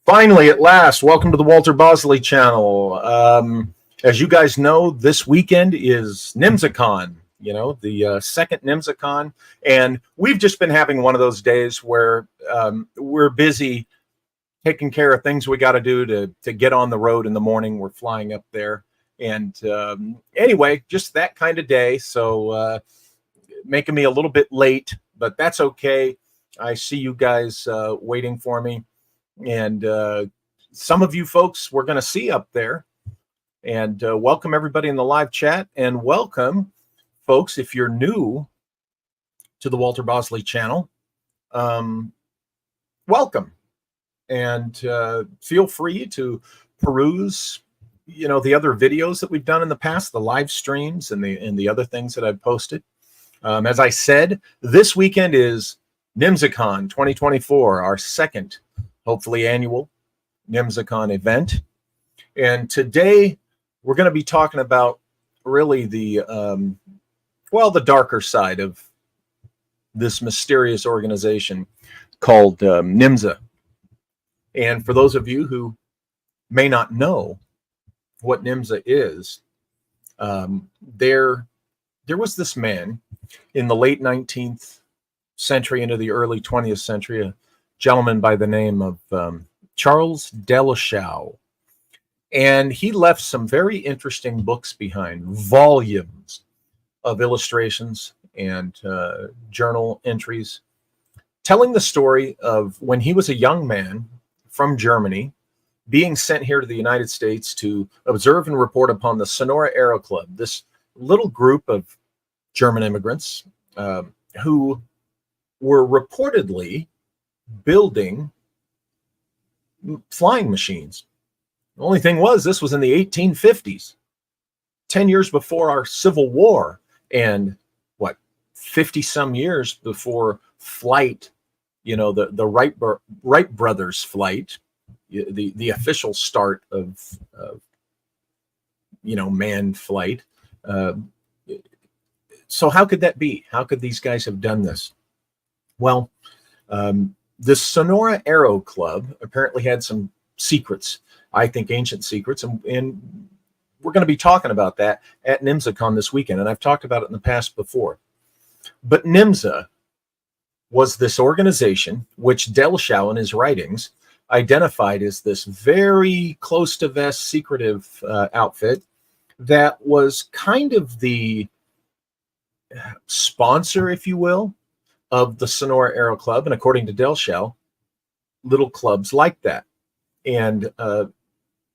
Finally, at last, welcome to the Walter Bosley channel. As you guys know, this weekend is NYMZACon, the second NYMZACon. And we've just been having one of those days where we're busy taking care of things we got to do to get on the road in the morning. We're flying up there. And anyway, just that kind of day. So making me a little bit late, but that's okay. I see you guys waiting for me. And some of you folks we're going to see up there. And welcome everybody in the live chat. And welcome, folks, if you're new to the Walter Bosley channel, welcome. And feel free to peruse, the other videos that we've done in the past, the live streams and the other things that I've posted. As I said, this weekend is NYMZACon 2024, our second hopefully annual NYMZACon event. And today we're going to be talking about really the darker side of this mysterious organization called NYMZA. And for those of you who may not know what NYMZA is, there was this man in the late 19th century into the early 20th century, gentleman by the name of Charles Delachaux, and he left some very interesting books behind, volumes of illustrations and journal entries telling the story of when he was a young man from Germany being sent here to the United States to observe and report upon the Sonora Aero Club, this little group of German immigrants who were reportedly building flying machines. The only thing was, this was in the 1850s, 10 years before our Civil War, and 50 some years before flight, the Wright brothers flight, the official start of manned flight. So how could that be? How could these guys have done this? Well, the Sonora Aero Club apparently had some secrets, I think ancient secrets, and we're going to be talking about that at NYMZACon this weekend, and I've talked about it in the past before. But NYMZA was this organization which Delachaux in his writings identified as this very close to vest secretive outfit that was kind of the sponsor, if you will, of the Sonora Aero Club, and according to Delachaux, little clubs like that. And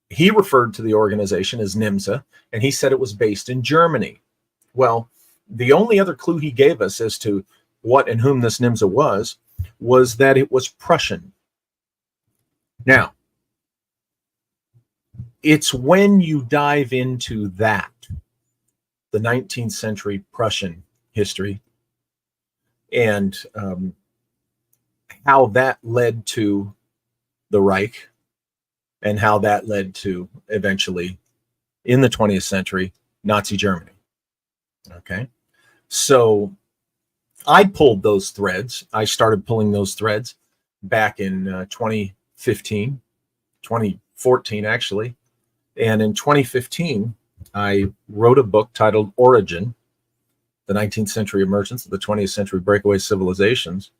he referred to the organization as NYMZA, and he said it was based in Germany. Well, the only other clue he gave us as to what and whom this NYMZA was that it was Prussian. Now, it's when you dive into that, the 19th century Prussian history, and how that led to the Reich, and how that led to eventually, in the 20th century, Nazi Germany. Okay, so I pulled those threads. I started pulling those threads back in 2014 actually, and in 2015 I wrote a book titled Origin: The 19th Century Emergence of the 20th Century Breakaway Civilizations.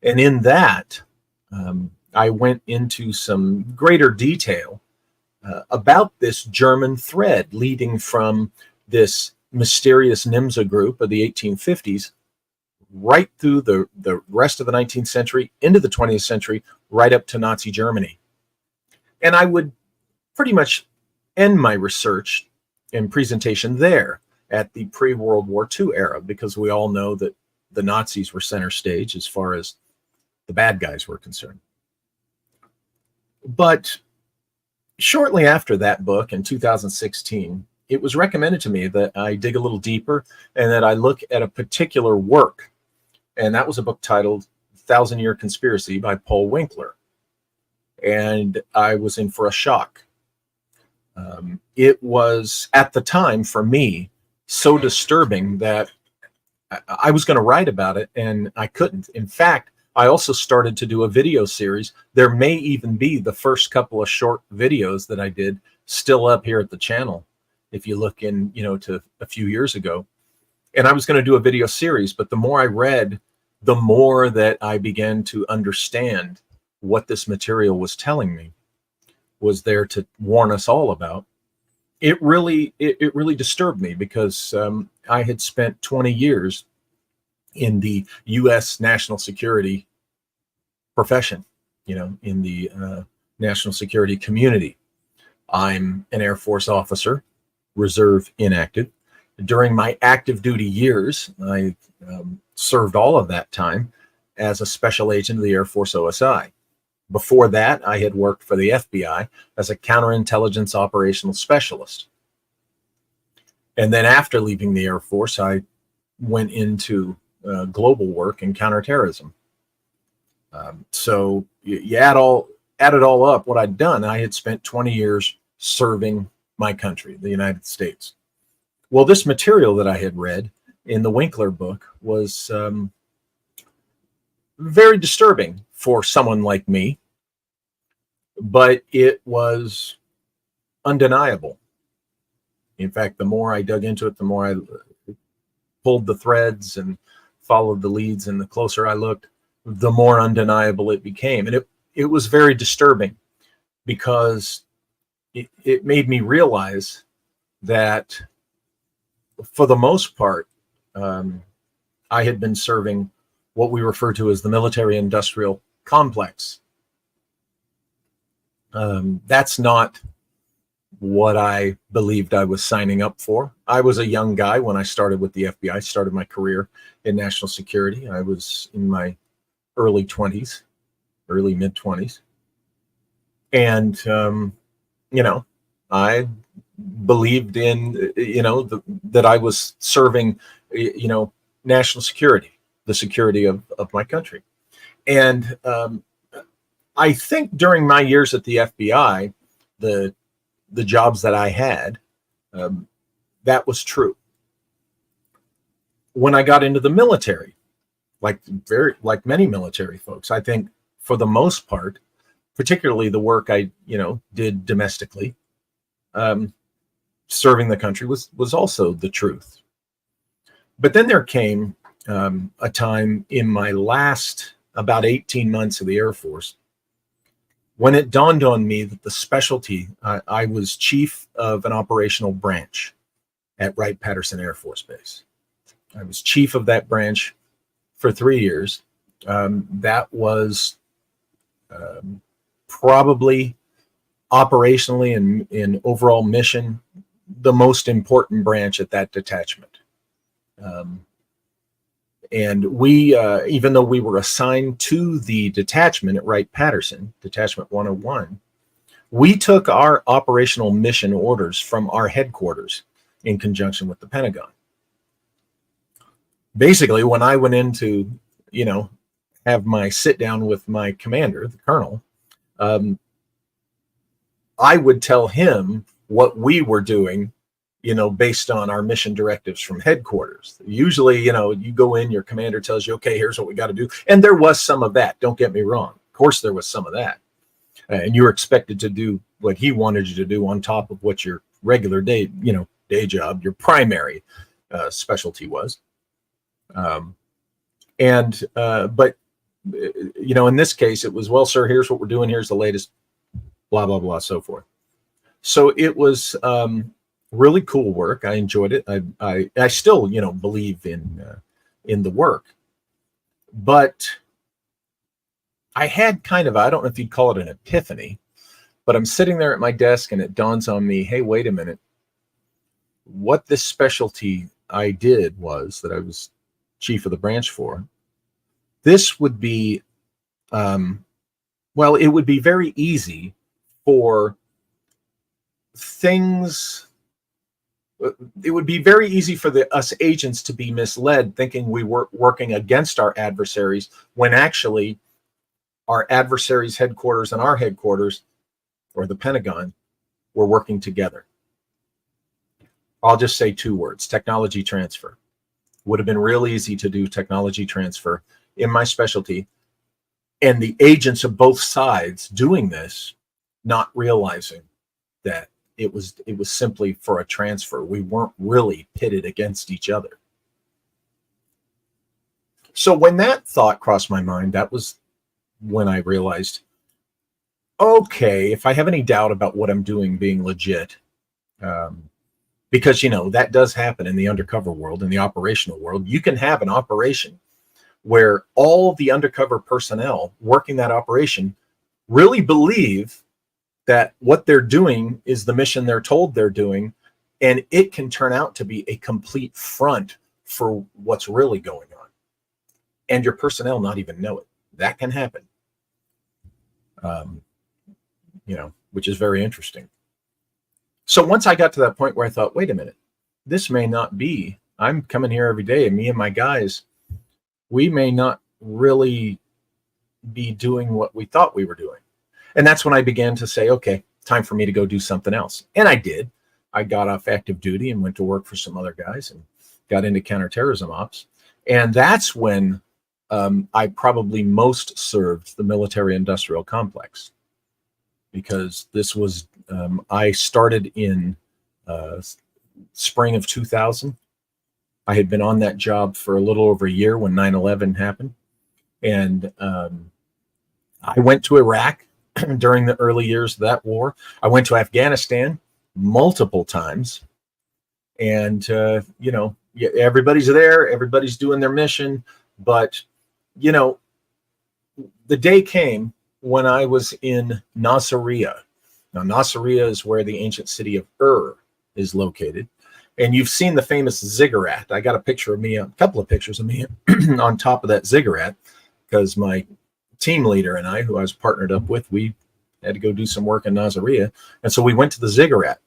And in that, I went into some greater detail about this German thread leading from this mysterious NYMZA group of the 1850s right through the rest of the 19th century, into the 20th century, right up to Nazi Germany. And I would pretty much end my research and presentation there at the pre-World War II era, because we all know that the Nazis were center stage as far as the bad guys were concerned. But shortly after that book in 2016, it was recommended to me that I dig a little deeper and that I look at a particular work. And that was a book titled 1,000-Year Conspiracy by Paul Winkler. And I was in for a shock. It was, at the time, for me, so disturbing that I was going to write about it, and I couldn't. In fact, I also started to do a video series. There may even be the first couple of short videos that I did still up here at the channel, if you look in, to a few years ago. And I was going to do a video series, but the more I read, the more that I began to understand what this material was telling me was there to warn us all about. It really disturbed me, because I had spent 20 years in the U.S. national security profession, in the national security community. I'm an Air Force officer, reserve inactive. During my active duty years, I served all of that time as a special agent of the Air Force OSI. Before that, I had worked for the FBI as a counterintelligence operational specialist. And then after leaving the Air Force, I went into global work in counterterrorism. So you add it all up, what I'd done, I had spent 20 years serving my country, the United States. Well, this material that I had read in the Winkler book was very disturbing for someone like me, but it was undeniable. In fact, the more I dug into it, the more I pulled the threads and followed the leads, and the closer I looked, the more undeniable it became. And it was very disturbing, because it made me realize that for the most part, I had been serving what we refer to as the military-industrial complex. That's not what I believed I was signing up for. I was a young guy when I started with the FBI. I started my career in national security. I was in my early mid-20s. And, I believed in, that I was serving, national security, the security of my country. And I think during my years at the FBI, the jobs that I had, that was true. When I got into the military, like many military folks, I think for the most part, particularly the work I, did domestically, serving the country was also the truth. But then there came a time in my last about 18 months of the Air Force when it dawned on me that the specialty, I was chief of an operational branch at Wright-Patterson Air Force Base. I was chief of that branch for 3 years. That was probably operationally and in overall mission, the most important branch at that detachment. And we, even though we were assigned to the detachment at Wright-Patterson, Detachment 101, we took our operational mission orders from our headquarters in conjunction with the Pentagon. Basically, when I went in to, have my sit down with my commander, the colonel, I would tell him what we were doing, based on our mission directives from headquarters. Usually, you go in, your commander tells you, okay, here's what we got to do. And there was some of that. Don't get me wrong. Of course, there was some of that. And you were expected to do what he wanted you to do on top of what your regular day job, your primary specialty was. But in this case, it was, well, sir, here's what we're doing. Here's the latest, blah, blah, blah, so forth. So it was really cool work. I enjoyed it. I still, believe in the work, but I had kind of, I don't know if you'd call it an epiphany, but I'm sitting there at my desk and it dawns on me, hey, wait a minute. What this specialty I did was that I was chief of the branch for, this would be, it would be very easy for things. It would be very easy for us agents to be misled, thinking we were working against our adversaries, when actually our adversaries' headquarters and our headquarters, or the Pentagon, were working together. I'll just say 2 words: technology transfer. Would have been real easy to do technology transfer in my specialty and the agents of both sides doing this, not realizing that it was simply for a transfer. We weren't really pitted against each other. So when that thought crossed my mind, that was when I realized, okay, if I have any doubt about what I'm doing being legit, because, you know, that does happen in the undercover world, in the operational world. You can have an operation where all the undercover personnel working that operation really believe that what they're doing is the mission they're told they're doing, and it can turn out to be a complete front for what's really going on, and your personnel not even know it. That can happen, you know, which is very interesting. So once I got to that point where I thought, wait a minute, this may not be, I'm coming here every day, and me and my guys, we may not really be doing what we thought we were doing. And that's when I began to say, okay, time for me to go do something else. And I did. I got off active duty and went to work for some other guys and got into counterterrorism ops. And that's when I probably most served the military industrial complex, because this was, I started in spring of 2000. I had been on that job for a little over a year when 9/11 happened. And I went to Iraq during the early years of that war. I went to Afghanistan multiple times. And, you know, everybody's there, everybody's doing their mission. But, you know, the day came when I was in Nasiriyah. Now, Nasiriyah is where the ancient city of is located. And you've seen the famous ziggurat. I got a picture of me, a couple of pictures of me on top of that ziggurat, because my team leader and I, who I was partnered up with, we had to go do some work in Nasiriyah. And so we went to the ziggurat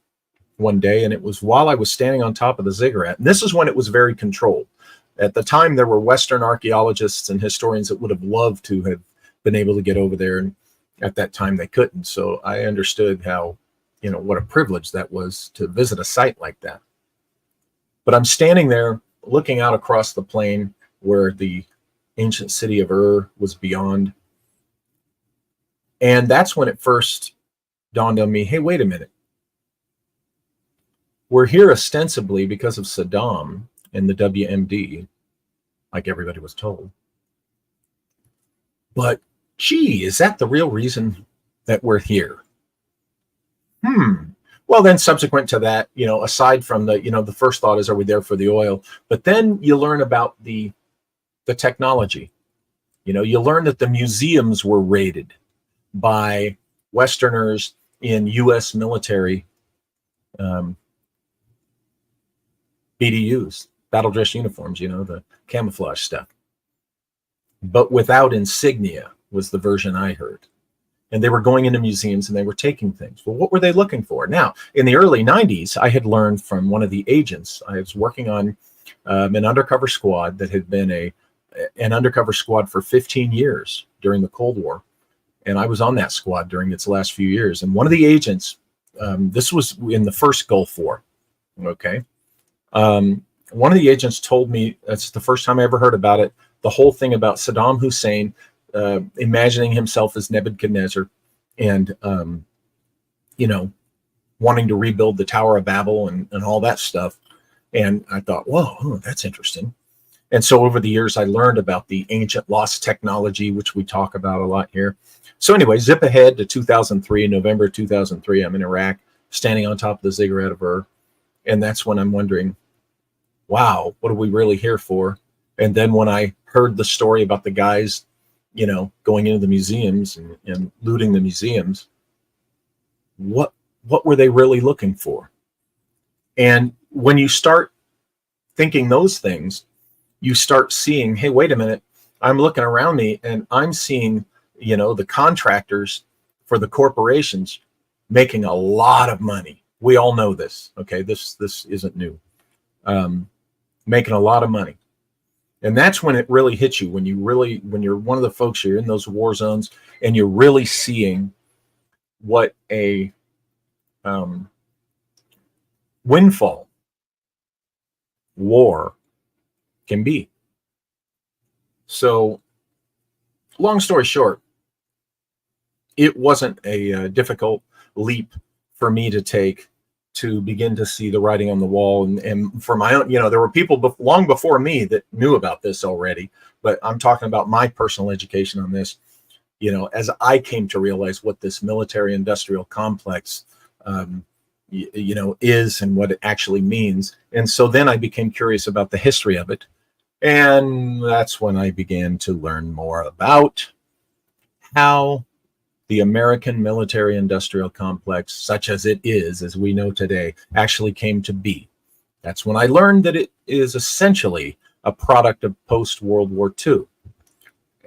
one day, and it was while I was standing on top of the ziggurat. And this is when it was very controlled. At the time, there were Western archaeologists and historians that would have loved to have been able to get over there. And at that time, they couldn't. So I understood how, you know, what a privilege that was to visit a site like that. But I'm standing there looking out across the plain where the ancient city of was beyond. And that's when it first dawned on me, hey, wait a minute. We're here ostensibly because of Saddam and the WMD, like everybody was told. But gee, is that the real reason that we're here? Well, then subsequent to that, you know, aside from the, you know, the first thought is, are we there for the oil? But then you learn about the technology. You know, you learn that the museums were raided by Westerners in U.S. military BDUs, battle dress uniforms, you know, the camouflage stuff. But without insignia was the version I heard. And they were going into museums and they were taking things. Well, what were they looking for? Now, in the early 90s, I had learned from one of the agents. I was working on an undercover squad that had been an undercover squad for 15 years during the Cold War. And I was on that squad during its last few years. And one of the agents, this was in the first Gulf War, okay? One of the agents told me, that's the first time I ever heard about it, the whole thing about Saddam Hussein imagining himself as Nebuchadnezzar and, you know, wanting to rebuild the Tower of Babel and all that stuff. And I thought, whoa, that's interesting. And so over the years, I learned about the ancient lost technology, which we talk about a lot here. So anyway, zip ahead to 2003, November 2003, I'm in Iraq, standing on top of the ziggurat of And that's when I'm wondering, wow, what are we really here for? And then when I heard the story about the guys, you know, going into the museums and looting the museums, what were they really looking for? And when you start thinking those things, you start seeing, hey, wait a minute, I'm looking around me and I'm seeing, you know, the contractors for the corporations making a lot of money. We all know this, okay? This isn't new. Making a lot of money. And that's when it really hits you, when you're one of the folks, you're in those war zones and you're really seeing what a windfall war can be. So long story short, it wasn't a difficult leap for me to take to begin to see the writing on the wall. And for my own, there were people long before me that knew about this already, but I'm talking about my personal education on this, as I came to realize what this military industrial complex, is and what it actually means. And so then I became curious about the history of it. And that's when I began to learn more about how the American military industrial complex, such as it is, as we know today, actually came to be. That's when I learned that it is essentially a product of post-World War II.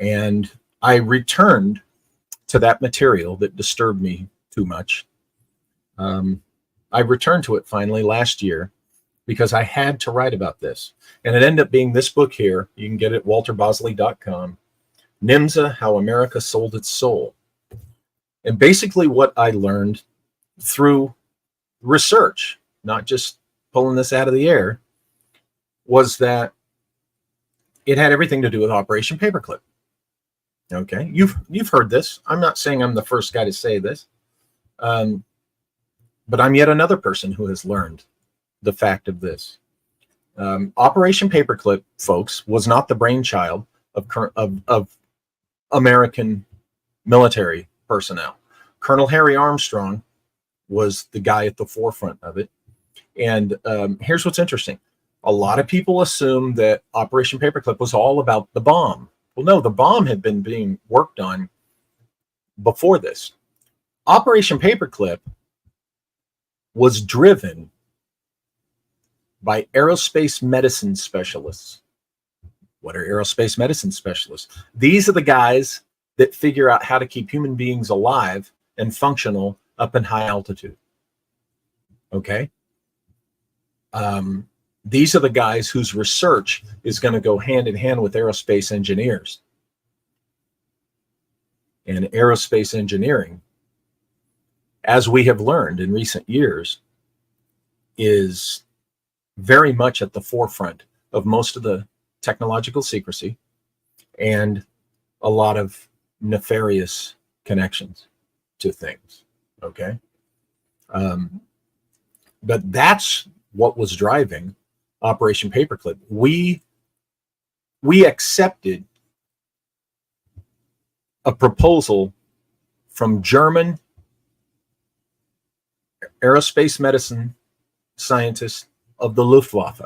And I returned to that material that disturbed me too much. I returned to it finally last year because I had to write about this. And it ended up being this book here. You can get it at walterbosley.com. NYMZA, How America Sold Its Soul. And basically what I learned through research, not just pulling this out of the air, was that it had everything to do with Operation Paperclip. Okay, you've heard this. I'm not saying I'm the first guy to say this, but I'm yet another person who has learned the fact of this. Operation Paperclip, folks, was not the brainchild of American military personnel. Colonel Harry Armstrong was the guy at the forefront of it. And here's what's interesting. A lot of people assume that Operation Paperclip was all about the bomb. Well, no, the bomb had been being worked on before this. Operation Paperclip was driven by aerospace medicine specialists. What are aerospace medicine specialists? These are the guys that figure out how to keep human beings alive and functional up in high altitude. Okay? These are the guys whose research is going to go hand in hand with aerospace engineers. And aerospace engineering, as we have learned in recent years, is very much at the forefront of most of the technological secrecy and a lot of nefarious connections to things. Okay? But that's what was driving Operation Paperclip. We accepted a proposal from German aerospace medicine scientists of the Luftwaffe.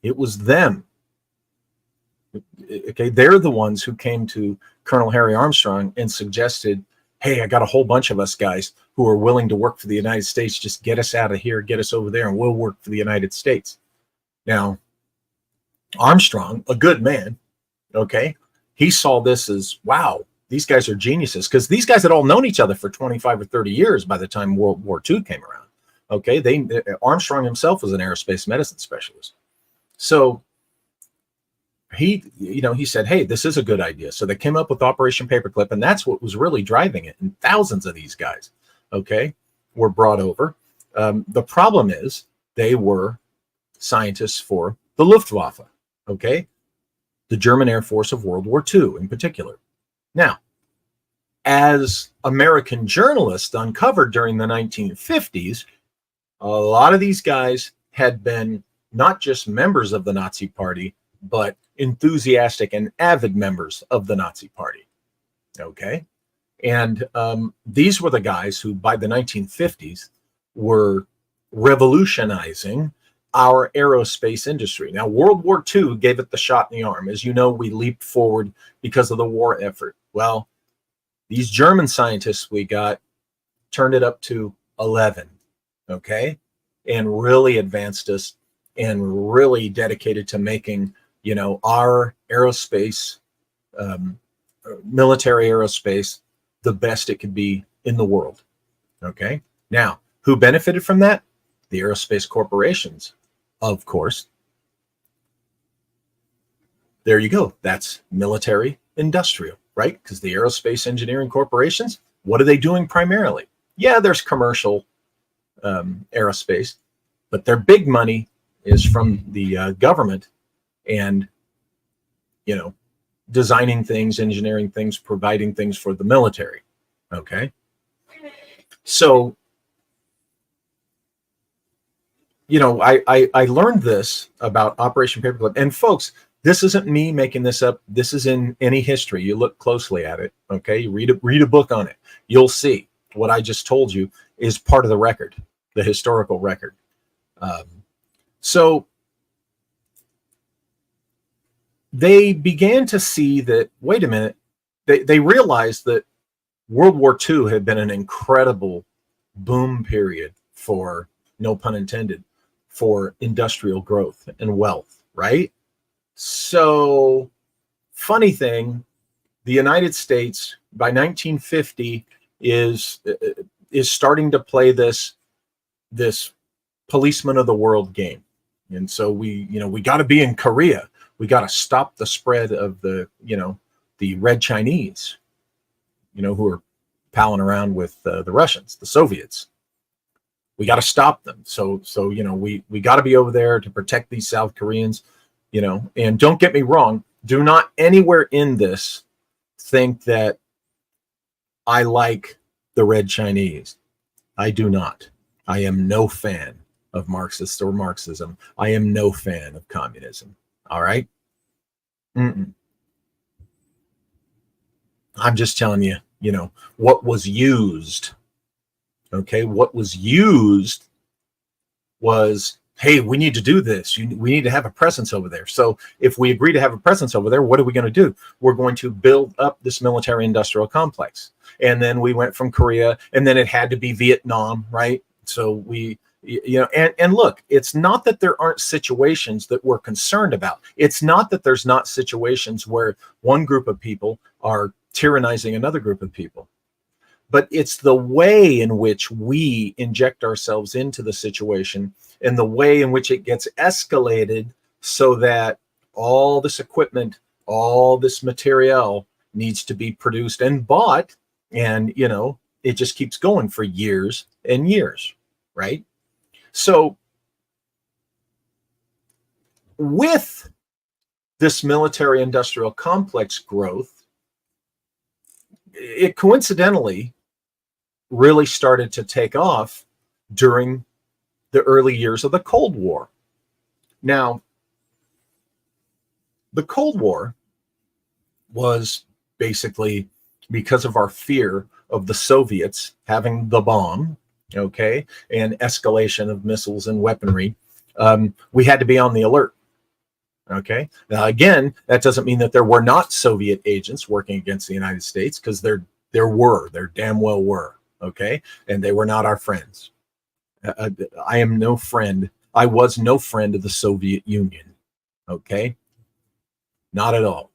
It was them. Okay, they're the ones who came to Colonel Harry Armstrong and suggested, hey, I got a whole bunch of us guys who are willing to work for the United States. Just get us out of here, get us over there, and we'll work for the United States. Now, Armstrong, a good man, okay, he saw this as, wow, these guys are geniuses, because these guys had all known each other for 25 or 30 years by the time World War II came around. Okay, Armstrong himself was an aerospace medicine specialist. So he said, hey, this is a good idea. So they came up with Operation Paperclip, and that's what was really driving it. And thousands of these guys, okay, were brought over. The problem is they were scientists for the Luftwaffe, okay, the German Air Force of World War II in particular. Now, as American journalists uncovered during the 1950s, a lot of these guys had been not just members of the Nazi Party, but enthusiastic and avid members of the Nazi Party. Okay. And these were the guys who, by the 1950s, were revolutionizing our aerospace industry. Now, World War II gave it the shot in the arm. As you know, we leaped forward because of the war effort. Well, these German scientists we got turned it up to 11, okay, and really advanced us and really dedicated to making, our aerospace, military aerospace, the best it could be in the world. Okay. Now, who benefited from that? The aerospace corporations, of course. There you go. That's military industrial, right? Because the aerospace engineering corporations, what are they doing primarily? Yeah, there's commercial aerospace, but their big money is from the government and, designing things, engineering things, providing things for the military. Okay. So, I learned this about Operation Paperclip. And folks, this isn't me making this up. This is in any history. You look closely at it. Okay. You read a book on it. You'll see what I just told you is part of the record, the historical record. So they began to see that, wait a minute, they realized that World War II had been an incredible boom period for, no pun intended, for industrial growth and wealth, right? So, funny thing, the United States by 1950 is starting to play this policeman of the world game. And so we got to be in Korea. We got to stop the spread of the Red Chinese, who are palling around with the Russians, the Soviets. We got to stop them. So we got to be over there to protect these South Koreans, and don't get me wrong, do not anywhere in this think that I like the Red Chinese. I do not. I am no fan of Marxists or Marxism. I am no fan of communism. All right? I'm just telling you, what was used. Okay, what was used was, hey, we need to do this. We need to have a presence over there. So if we agree to have a presence over there, what are we going to do? We're going to build up this military-industrial complex. And then we went from Korea, and then it had to be Vietnam, right? So and look, it's not that there aren't situations that we're concerned about. It's not that there's not situations where one group of people are tyrannizing another group of people. But it's the way in which we inject ourselves into the situation and the way in which it gets escalated so that all this equipment, all this material needs to be produced and bought. And, it just keeps going for years and years, right? So with this military industrial complex growth, it coincidentally really started to take off during the early years of the Cold War. Now, the Cold War was basically because of our fear of the Soviets having the bomb, okay, and escalation of missiles and weaponry. We had to be on the alert. Okay. Now, again, that doesn't mean that there were not Soviet agents working against the United States, because there damn well were. Okay. And they were not our friends. I am no friend. I was no friend of the Soviet Union. Okay. Not at all.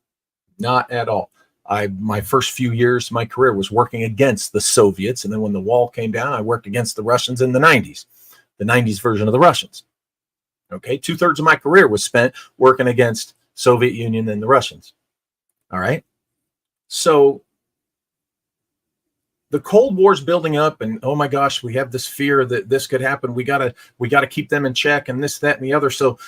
Not at all. My first few years of my career was working against the Soviets. And then when the wall came down, I worked against the Russians in the 90s version of the Russians. Okay. 2/3 of my career was spent working against Soviet Union and the Russians. All right. So the Cold War's building up, and oh my gosh, we have this fear that this could happen. We gotta keep them in check, and this, that, and the other. So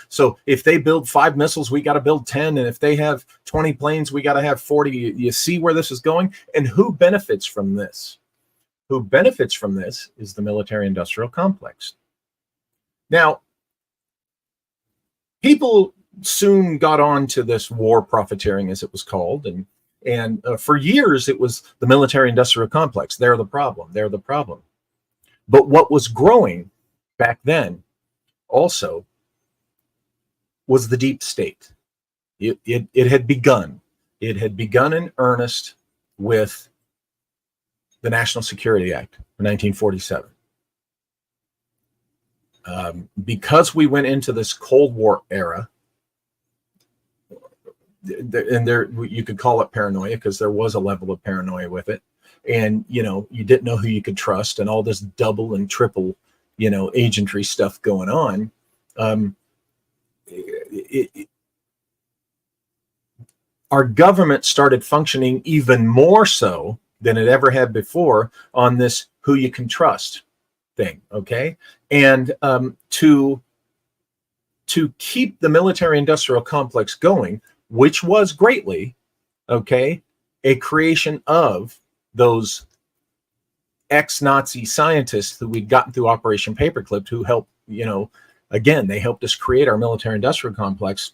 if they build 5 missiles, we got to build 10, and if they have 20 planes, we got to have 40. You see where this is going, and who benefits from this? Who benefits from this is the military-industrial complex. Now, people soon got on to this war profiteering, as it was called, and for years, it was the military-industrial complex. They're the problem. They're the problem. But what was growing back then also was the deep state. It had begun. It had begun in earnest with the National Security Act of 1947. Because we went into this Cold War era, and there you could call it paranoia, because there was a level of paranoia with it, and you didn't know who you could trust, and all this double and triple agentry stuff going on. Our government started functioning even more so than it ever had before on this who you can trust thing. Okay. And to keep the military industrial complex going, which was greatly, okay, a creation of those ex-Nazi scientists who we'd gotten through Operation Paperclip, who helped, again, they helped us create our military-industrial complex.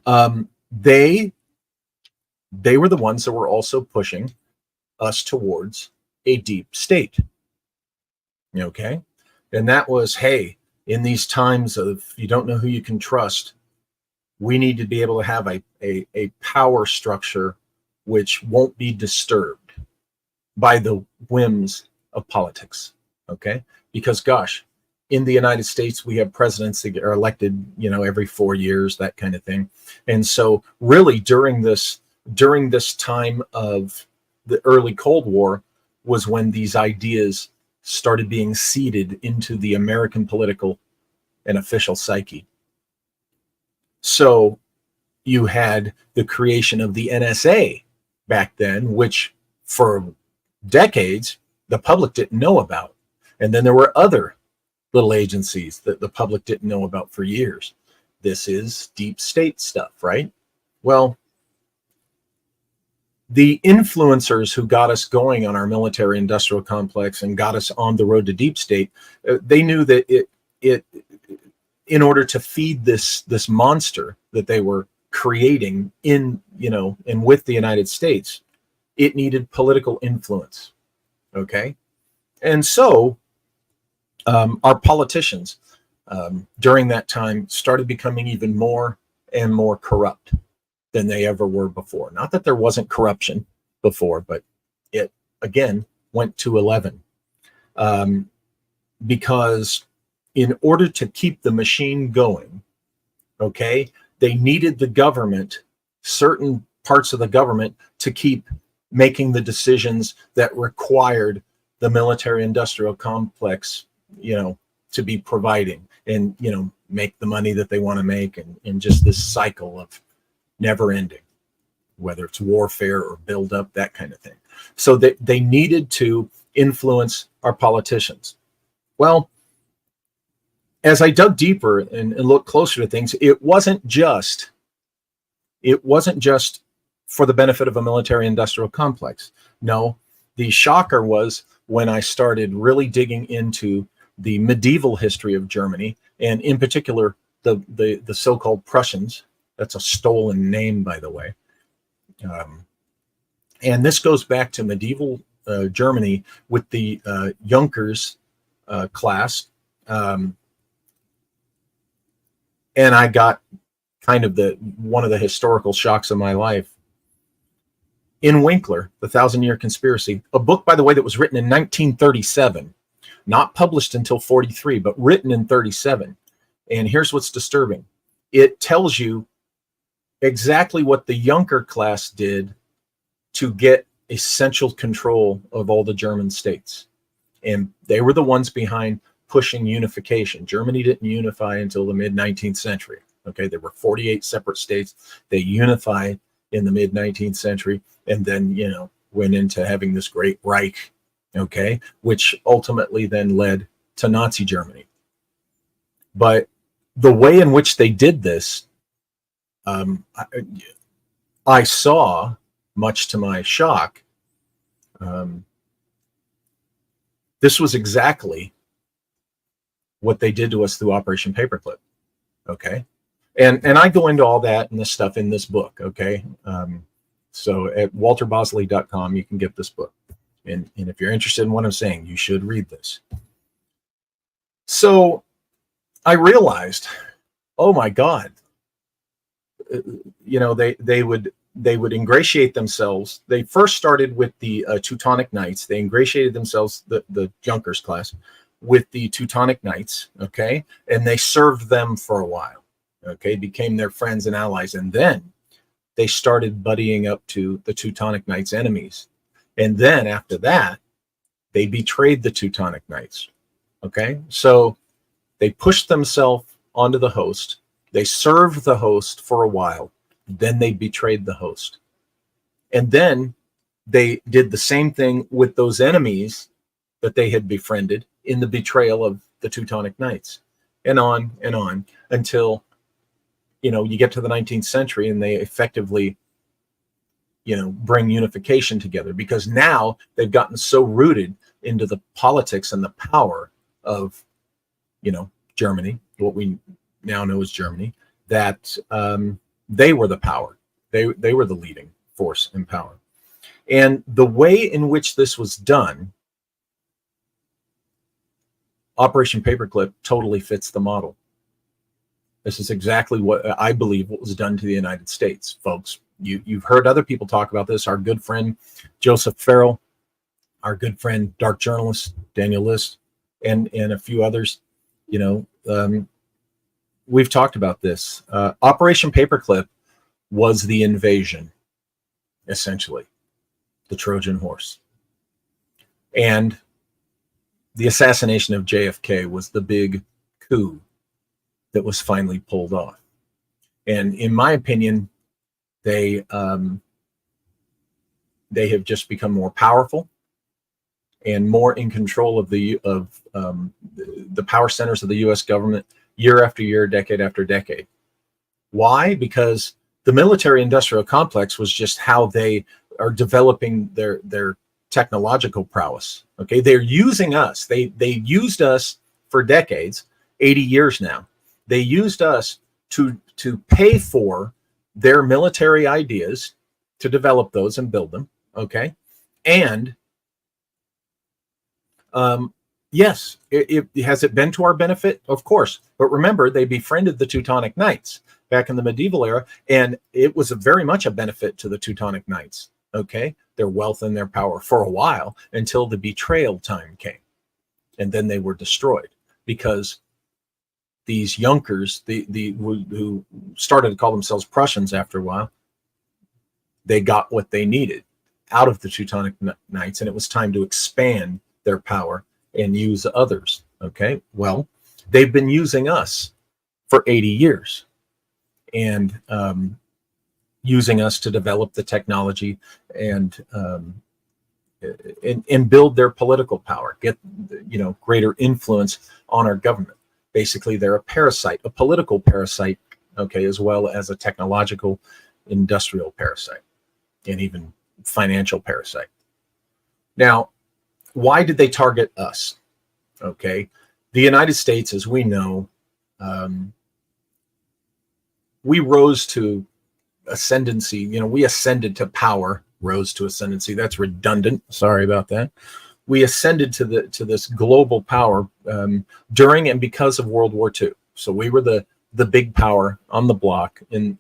They were the ones that were also pushing us towards a deep state. Okay? And that was, hey, in these times of you don't know who you can trust, we need to be able to have a power structure which won't be disturbed by the whims of politics. Okay? Because gosh, in the United States, we have presidents that are elected, every 4 years, that kind of thing. And so really during this time of the early Cold War was when these ideas started being seeded into the American political and official psyche. So you had the creation of the NSA back then, which for decades the public didn't know about. And then there were other little agencies that the public didn't know about for years. This is deep state stuff, right? Well, the influencers who got us going on our military industrial complex and got us on the road to deep state, they knew that it in order to feed this monster that they were creating in with the United States, it needed political influence. Okay, and so our politicians during that time started becoming even more and more corrupt than they ever were before. Not that there wasn't corruption before, but it again went to 11, because in order to keep the machine going, okay, they needed the government, certain parts of the government, to keep making the decisions that required the military industrial complex, to be providing and, make the money that they want to make, and just this cycle of never ending, whether it's warfare or build up, that kind of thing. So they needed to influence our politicians. Well, as I dug deeper and looked closer to things, it wasn't just for the benefit of a military industrial complex. No, the shocker was when I started really digging into the medieval history of Germany, and in particular the so-called Prussians. That's a stolen name, by the way. And this goes back to medieval Germany with the Junkers class. And I got kind of one of the historical shocks of my life. In Winkler, The 1,000-Year Conspiracy, a book, by the way, that was written in 1937, not published until 43, but written in 37. And here's what's disturbing. It tells you exactly what the Junker class did to get essential control of all the German states. And they were the ones behind pushing unification. Germany didn't unify until the mid-19th century. Okay, there were 48 separate states. They unified in the mid-19th century, and then, went into having this great Reich, okay, which ultimately then led to Nazi Germany. But the way in which they did this, I saw, much to my shock, this was exactly what they did to us through Operation Paperclip. Okay, and I go into all that and this stuff in this book. Okay, so at walterbosley.com you can get this book, and if you're interested in what I'm saying, you should read this. So I realized, oh my God, they would ingratiate themselves. They first started with the Teutonic Knights. They ingratiated themselves, the Junkers class, with the Teutonic Knights, okay? And they served them for a while, okay? Became their friends and allies. And then they started buddying up to the Teutonic Knights' enemies. And then after that, they betrayed the Teutonic Knights, okay? So they pushed themselves onto the host. They served the host for a while. Then they betrayed the host. And then they did the same thing with those enemies that they had befriended in the betrayal of the Teutonic Knights, and on until, you get to the 19th century and they effectively, bring unification together, because now they've gotten so rooted into the politics and the power of, Germany, what we now know as Germany, that they were the power. They were the leading force in power. And the way in which this was done, Operation Paperclip totally fits the model. This is exactly what I believe what was done to the United States, folks. You've heard other people talk about this. Our good friend Joseph Farrell, our good friend dark journalist Daniel List, and a few others. We've talked about this. Operation Paperclip was the invasion, essentially, the Trojan horse. And the assassination of JFK was the big coup that was finally pulled off. And in my opinion, they have just become more powerful and more in control of the power centers of the U.S. government year after year, decade after decade. Why? Because the military-industrial complex was just how they are developing their technological prowess. Okay, they're using us. They used us for decades, 80 years now. They used us to pay for their military ideas, to develop those and build them. Okay, and yes, it has it been to our benefit? Of course. But remember, they befriended the Teutonic Knights back in the medieval era, and it was very much a benefit to the Teutonic Knights. Okay, their wealth and their power for a while until the betrayal time came, and then they were destroyed because these Junkers, who started to call themselves Prussians after a while, they got what they needed out of the Teutonic Knights, and it was time to expand their power and use others. Okay, well, they've been using us for 80 years, and using us to develop the technology and build their political power, get greater influence on our government. Basically, they're a parasite, a political parasite, okay, as well as a technological, industrial parasite, and even financial parasite. Now, why did they target us? Okay, the United States, as we know, we rose to ascendancy. We ascended to power, rose to ascendancy. That's redundant. Sorry about that. We ascended to this global power during and because of World War II. So we were the big power on the block, and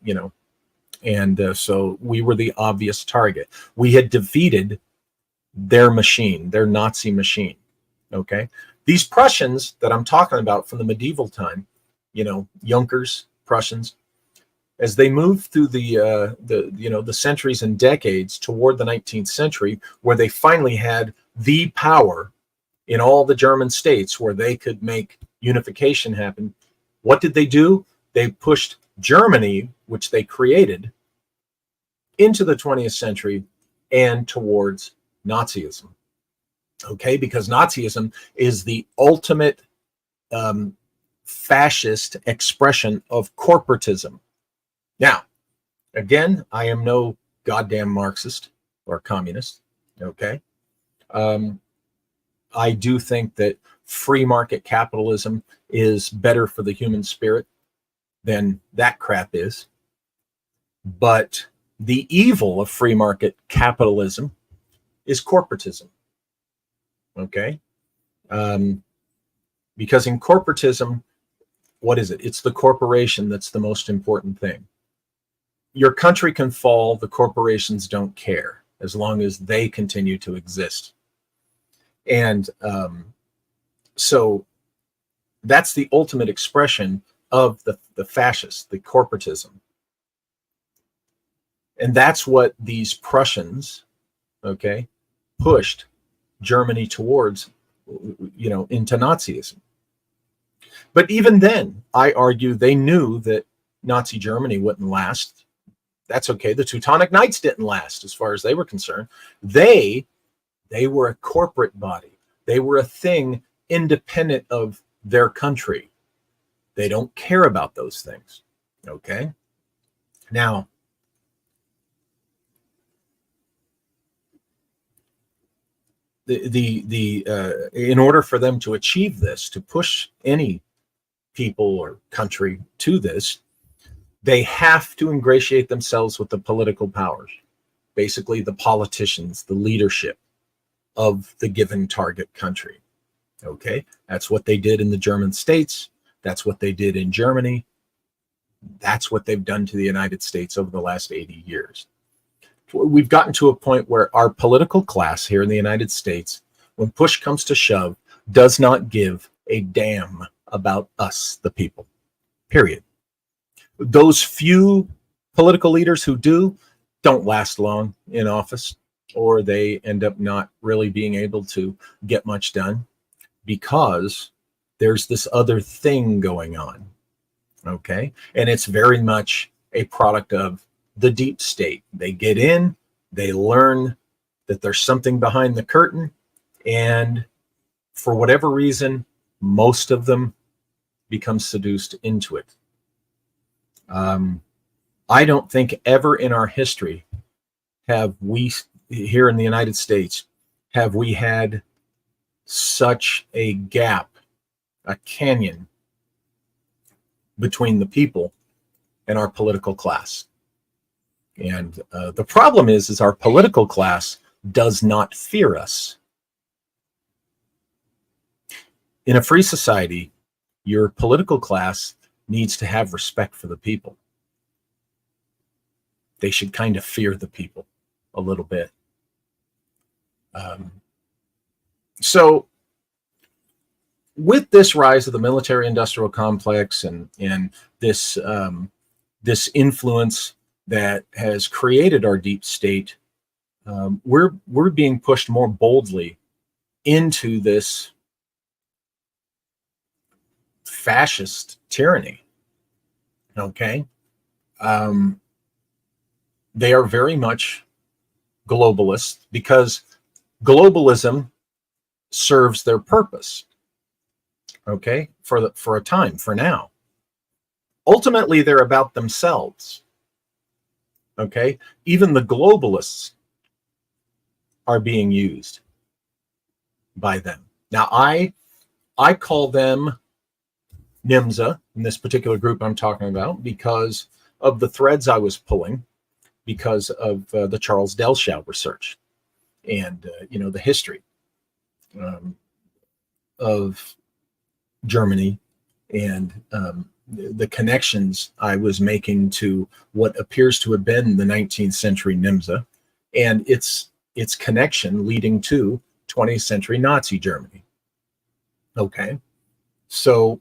so we were the obvious target. We had defeated their machine, their Nazi machine. Okay, these Prussians that I'm talking about from the medieval time, Junkers, Prussians, as they moved through the centuries and decades toward the 19th century, where they finally had the power in all the German states where they could make unification happen, what did they do? They pushed Germany, which they created, into the 20th century and towards Nazism. Okay, because Nazism is the ultimate fascist expression of corporatism. Now, again, I am no goddamn Marxist or communist. Okay, I do think that free market capitalism is better for the human spirit than that crap is. But the evil of free market capitalism is corporatism. Okay, because in corporatism, what is it? It's the corporation that's the most important thing. Your country can fall, the corporations don't care, as long as they continue to exist. And so that's the ultimate expression of the fascists, the corporatism. And that's what these Prussians, okay, pushed Germany towards, into Nazism. But even then, I argue they knew that Nazi Germany wouldn't last. That's okay. The Teutonic Knights didn't last as far as they were concerned. They were a corporate body. They were a thing independent of their country. They don't care about those things. Okay? Now, in order for them to achieve this, to push any people or country to this, they have to ingratiate themselves with the political powers, basically the politicians, the leadership of the given target country. Okay, that's what they did in the German states. That's what they did in Germany. That's what they've done to the United States over the last 80 years. We've gotten to a point where our political class here in the United States, when push comes to shove, does not give a damn about us, the people, period. Those few political leaders who do don't last long in office, or they end up not really being able to get much done because there's this other thing going on. Okay. And it's very much a product of the deep state. They get in, they learn that there's something behind the curtain, and for whatever reason, most of them become seduced into it. I don't think ever in our history have we, here in the United States, have we had such a gap, a canyon between the people and our political class. And the problem is our political class does not fear us. In a free society, your political class needs to have respect for the people. They should kind of fear the people a little bit. So with this rise of the military-industrial complex and this this influence that has created our deep state, we're being pushed more boldly into this fascist tyranny. Okay, they are very much globalist because globalism serves their purpose. Okay, for a time, for now. Ultimately, they're about themselves. Okay, even the globalists are being used by them. Now, I call them NYMZA in this particular group I'm talking about because of the threads I was pulling, because of the Charles Delschow research and the history of Germany and the connections I was making to what appears to have been the 19th century NYMZA and its connection leading to 20th century Nazi Germany. Okay, so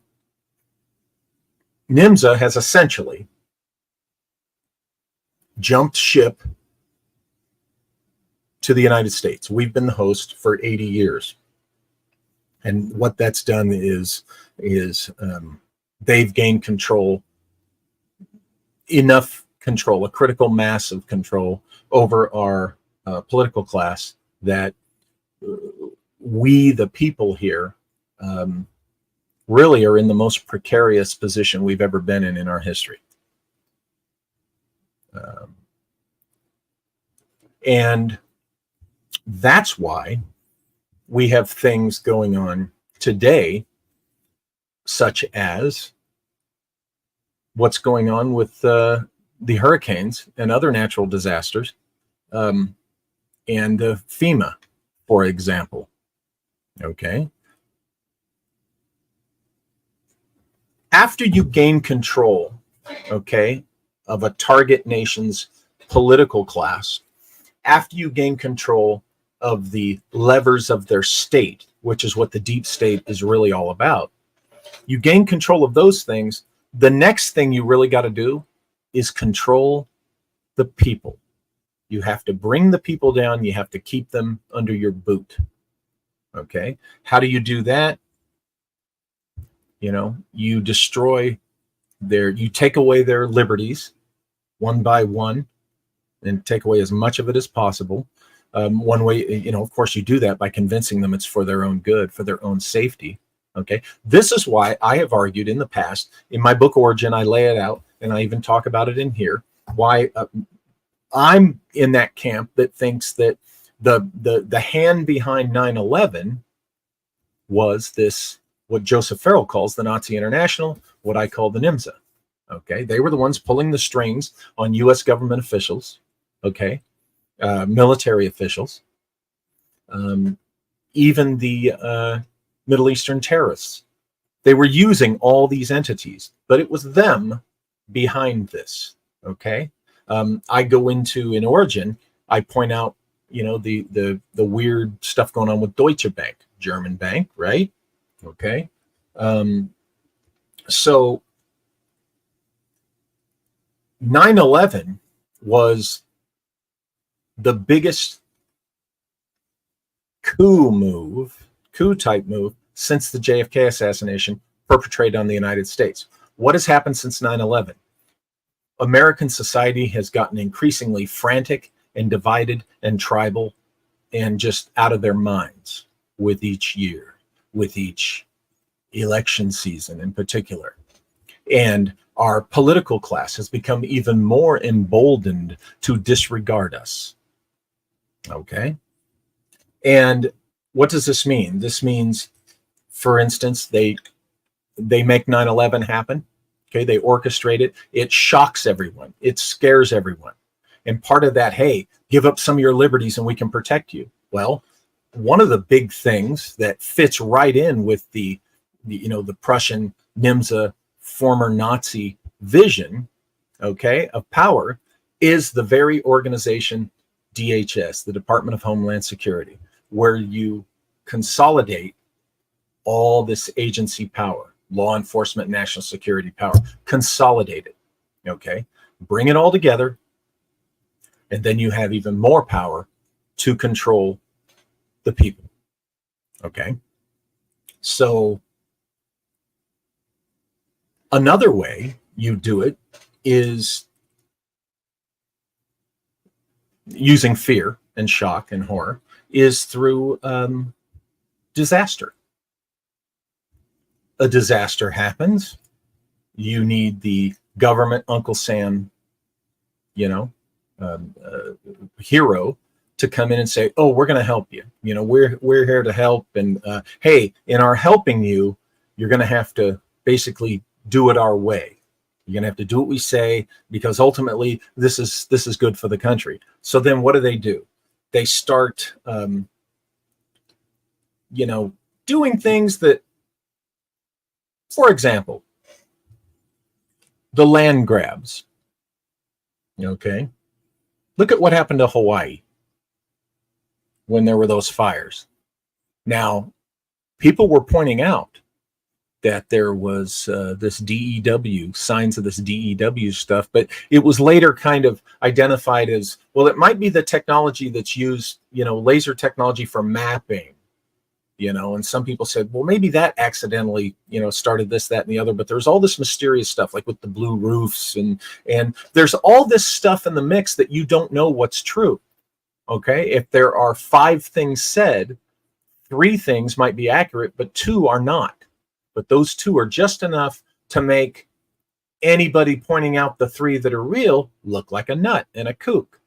NYMZA has essentially jumped ship to the United States. We've been the host for 80 years. And what that's done is they've gained control, enough control, a critical mass of control over our political class that we, the people here, really are in the most precarious position we've ever been in our history. And that's why we have things going on today, such as what's going on with the hurricanes and other natural disasters, and Fema, for example. Okay. After you gain control, okay, of a target nation's political class, after you gain control of the levers of their state, which is what the deep state is really all about, you gain control of those things. The next thing you really got to do is control the people. You have to bring the people down. You have to keep them under your boot. Okay. How do you do that? You destroy you take away their liberties one by one and take away as much of it as possible. One way, of course, you do that by convincing them it's for their own good, for their own safety. Okay. This is why I have argued in the past, in my book Origin, I lay it out, and I even talk about it in here, why I'm in that camp that thinks that The hand behind 9/11 was this, what Joseph Farrell calls the Nazi International, what I call the NYMZA. Okay, they were the ones pulling the strings on U.S. government officials, okay, military officials, even the Middle Eastern terrorists. They were using all these entities, but it was them behind this. Okay, I go into in Origin, I point out, the weird stuff going on with Deutsche Bank, German bank, right? Okay, so 9/11 was the biggest coup type move since the JFK assassination perpetrated on the United States. What has happened since 9/11? American society has gotten increasingly frantic and divided and tribal and just out of their minds with each year, with each election season in particular. And our political class has become even more emboldened to disregard us. Okay? And what does this mean? This means, for instance, they make 9/11 happen. Okay, they orchestrate it. It shocks everyone. It scares everyone. And part of that, hey, give up some of your liberties and we can protect you. Well, one of the big things that fits right in with the Prussian NYMZA former Nazi vision, okay, of power is the very organization DHS, the Department of Homeland Security, where you consolidate all this agency power, law enforcement, national security power, consolidate it, okay, bring it all together, and then you have even more power to control the people, okay? So another way you do it is using fear and shock and horror is through disaster. A disaster happens. You need the government Uncle Sam, hero to come in and say, "Oh, we're going to help you. We're here to help. And hey, in our helping you, you're going to have to basically do it our way. You're going to have to do what we say because ultimately this is good for the country." So then what do? They start, doing things that, for example, the land grabs. Okay. Look at what happened to Hawaii when there were those fires. Now, people were pointing out that there was this DEW, signs of this DEW stuff, but it was later kind of identified as, well, it might be the technology that's used, laser technology for mapping, and some people said, well, maybe that accidentally, started this, that, and the other, but there's all this mysterious stuff, like with the blue roofs, and there's all this stuff in the mix that you don't know what's true, okay? If there are 5 things said, 3 things might be accurate, but 2 are not. But those 2 are just enough to make anybody pointing out the 3 that are real look like a nut and a kook.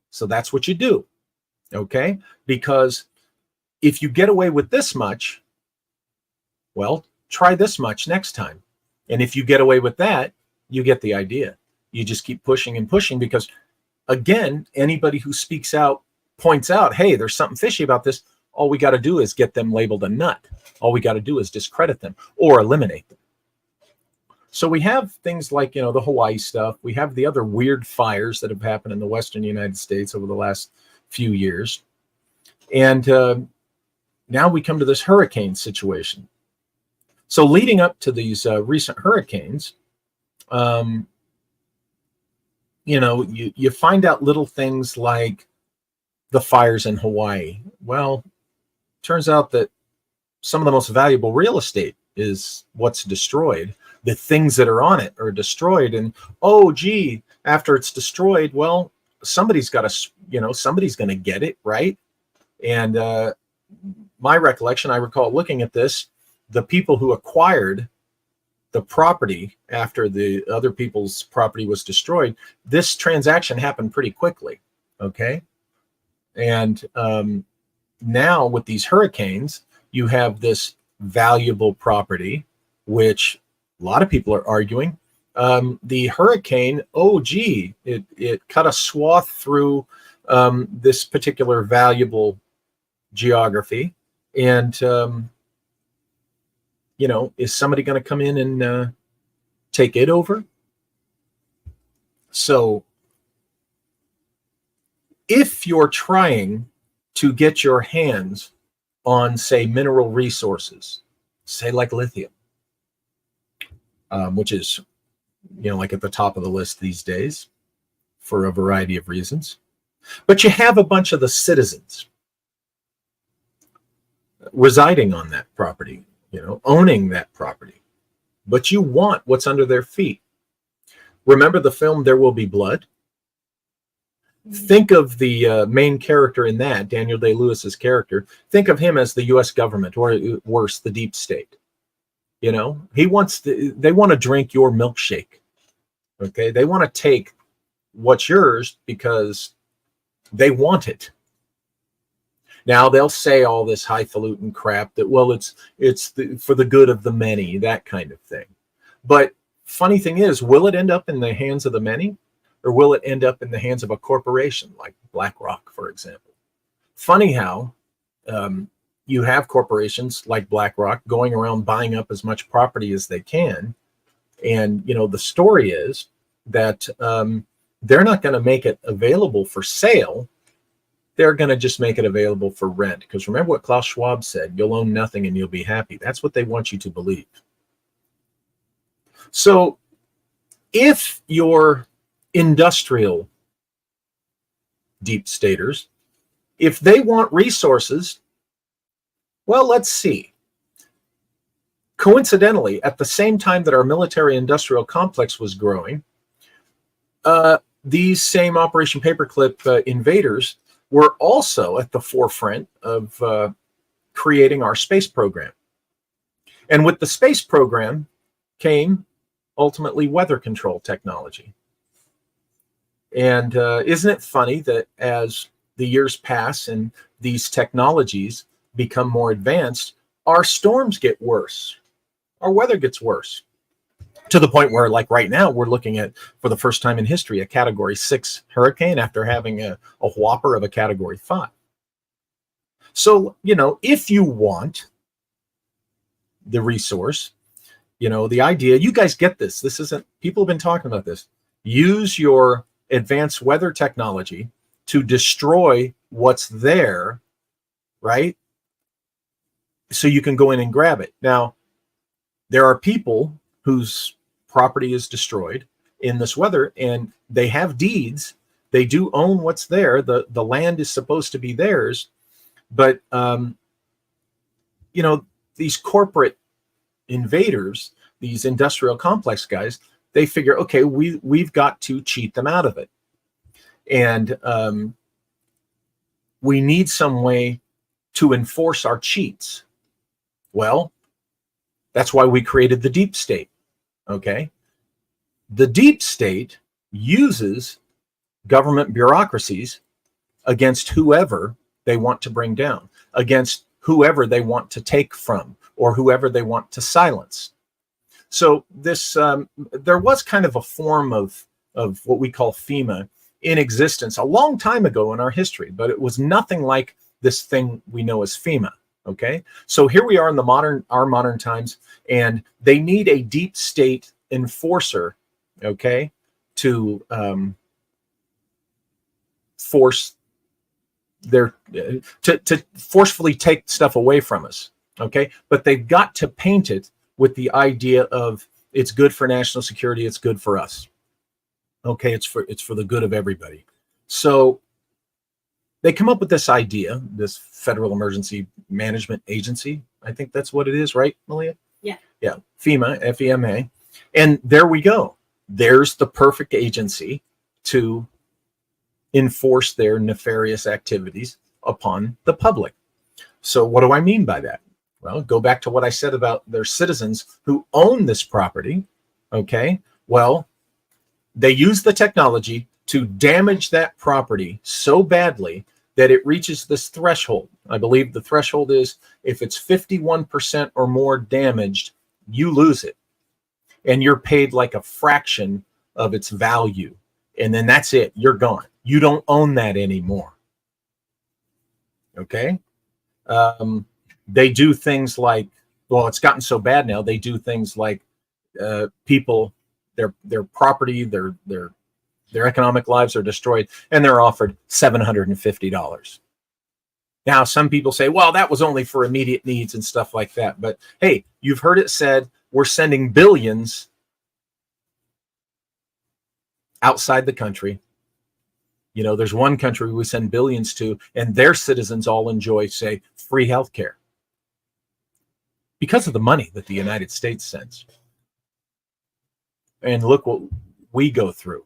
So that's what you do, okay? Because if you get away with this much, well, try this much next time. And if you get away with that, you get the idea. You just keep pushing and pushing because, again, anybody who speaks out, points out, hey, there's something fishy about this, all we got to do is get them labeled a nut. All we got to do is discredit them or eliminate them. So we have things like, the Hawaii stuff. We have the other weird fires that have happened in the Western United States over the last few years. And now we come to this hurricane situation. So leading up to these recent hurricanes, you find out little things like the fires in Hawaii. Well, turns out that some of the most valuable real estate is what's destroyed. The things that are on it are destroyed. And, oh, gee, after it's destroyed, well, somebody's got to, somebody's going to get it, right? And my recollection, I recall looking at this, the people who acquired the property after the other people's property was destroyed, this transaction happened pretty quickly, okay? And now with these hurricanes, you have this valuable property, which a lot of people are arguing. The hurricane, oh, gee, it cut a swath through this particular valuable geography. And, is somebody going to come in and take it over? So if you're trying to get your hands on, say, mineral resources, say like lithium, which is, like at the top of the list these days for a variety of reasons, but you have a bunch of the citizens residing on that property, owning that property, but you want what's under their feet. Remember the film There Will Be Blood? Think of the main character in that, Daniel Day-Lewis's character. Think of him as the U.S. government, or worse, the deep state. They want to drink your milkshake. Okay, they want to take what's yours because they want it. Now they'll say all this highfalutin crap that, well, it's for the good of the many, that kind of thing. But funny thing is, will it end up in the hands of the many? Or will it end up in the hands of a corporation like BlackRock, for example? Funny how you have corporations like BlackRock going around buying up as much property as they can. And, the story is that they're not going to make it available for sale. They're going to just make it available for rent. Because remember what Klaus Schwab said, you'll own nothing and you'll be happy. That's what they want you to believe. So if you're industrial deep staters, if they want resources, well, let's see. Coincidentally, at the same time that our military industrial complex was growing, these same Operation Paperclip invaders were also at the forefront of creating our space program. And with the space program came ultimately weather control technology. And isn't it funny that as the years pass and these technologies become more advanced, our storms get worse, our weather gets worse, to the point where, like right now, we're looking at, for the first time in history, a Category 6 hurricane after having a whopper of a Category 5. So, if you want the resource, the idea, you guys get this. This isn't, people have been talking about this. Use your advanced weather technology to destroy what's there, right? So you can go in and grab it. Now, there are people whose property is destroyed in this weather, and they have deeds. They do own what's there. The land is supposed to be theirs, but these corporate invaders, these industrial complex guys, they figure, okay, we've got to cheat them out of it. And we need some way to enforce our cheats. Well, that's why we created the deep state, okay? The deep state uses government bureaucracies against whoever they want to bring down, against whoever they want to take from, or whoever they want to silence. So this, there was kind of a form of what we call Fema in existence a long time ago in our history, but it was nothing like this thing we know as Fema. Okay, so here we are in our modern times, and they need a deep state enforcer, okay, to force to forcefully take stuff away from us. Okay, but they've got to paint it with the idea of it's good for national security, it's good for us. Okay, it's for the good of everybody. So they come up with this idea, this Federal Emergency Management Agency. I think that's what it is, right, Malia? Yeah. Yeah, FEMA, F-E-M-A. And there we go. There's the perfect agency to enforce their nefarious activities upon the public. So what do I mean by that? Well, go back to what I said about their citizens who own this property. Okay, well, they use the technology to damage that property so badly that it reaches this threshold. I believe the threshold is if it's 51% or more damaged, you lose it. And you're paid like a fraction of its value. And then that's it. You're gone. You don't own that anymore. Okay? They do things like, well, it's gotten so bad now, they do things like people, their property, their economic lives are destroyed, and they're offered $750. Now, some people say, well, that was only for immediate needs and stuff like that. But hey, you've heard it said, we're sending billions outside the country. You know, there's one country we send billions to, and their citizens all enjoy, say, free health care because of the money that the United States sends. And look what we go through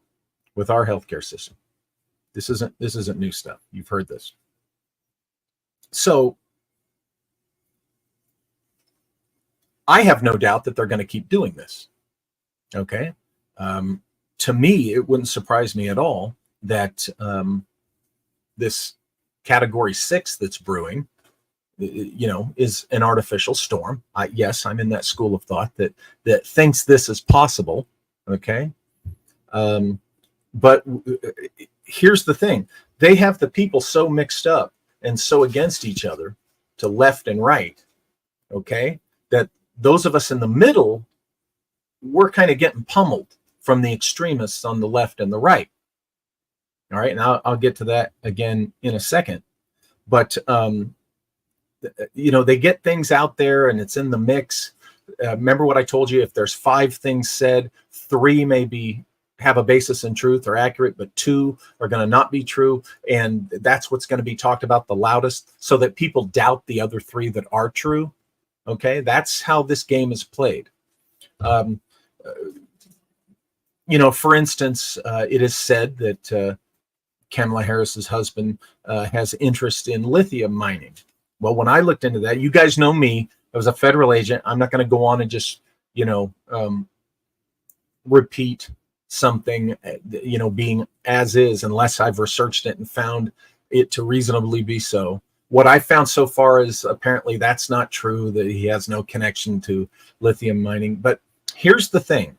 with our healthcare system. This isn't new stuff. You've heard this. So I have no doubt that they're going to keep doing this. Okay. To me, it wouldn't surprise me at all that this category 6 that's brewing, you know, is an artificial storm. Yes, I'm in that school of thought that thinks this is possible. Okay. But here's the thing. They have the people so mixed up and so against each other to left and right, okay, that those of us in the middle, we're kind of getting pummeled from the extremists on the left and the right. All right, and I'll get to that again in a second. But, you know, they get things out there and it's in the mix. Remember what I told you? If there's 5 things said, 3 maybe have a basis in truth or accurate, but 2 are going to not be true. And that's what's going to be talked about the loudest, so that people doubt the other 3 that are true. Okay, that's how this game is played. You know, for instance, it is said that Kamala Harris's husband has interest in lithium mining. Well, when I looked into that, you guys know me, I was a federal agent. I'm not going to go on and just, you know, repeat something, you know, being as is, unless I've researched it and found it to reasonably be so. What I found so far is apparently that's not true, that he has no connection to lithium mining. But here's the thing.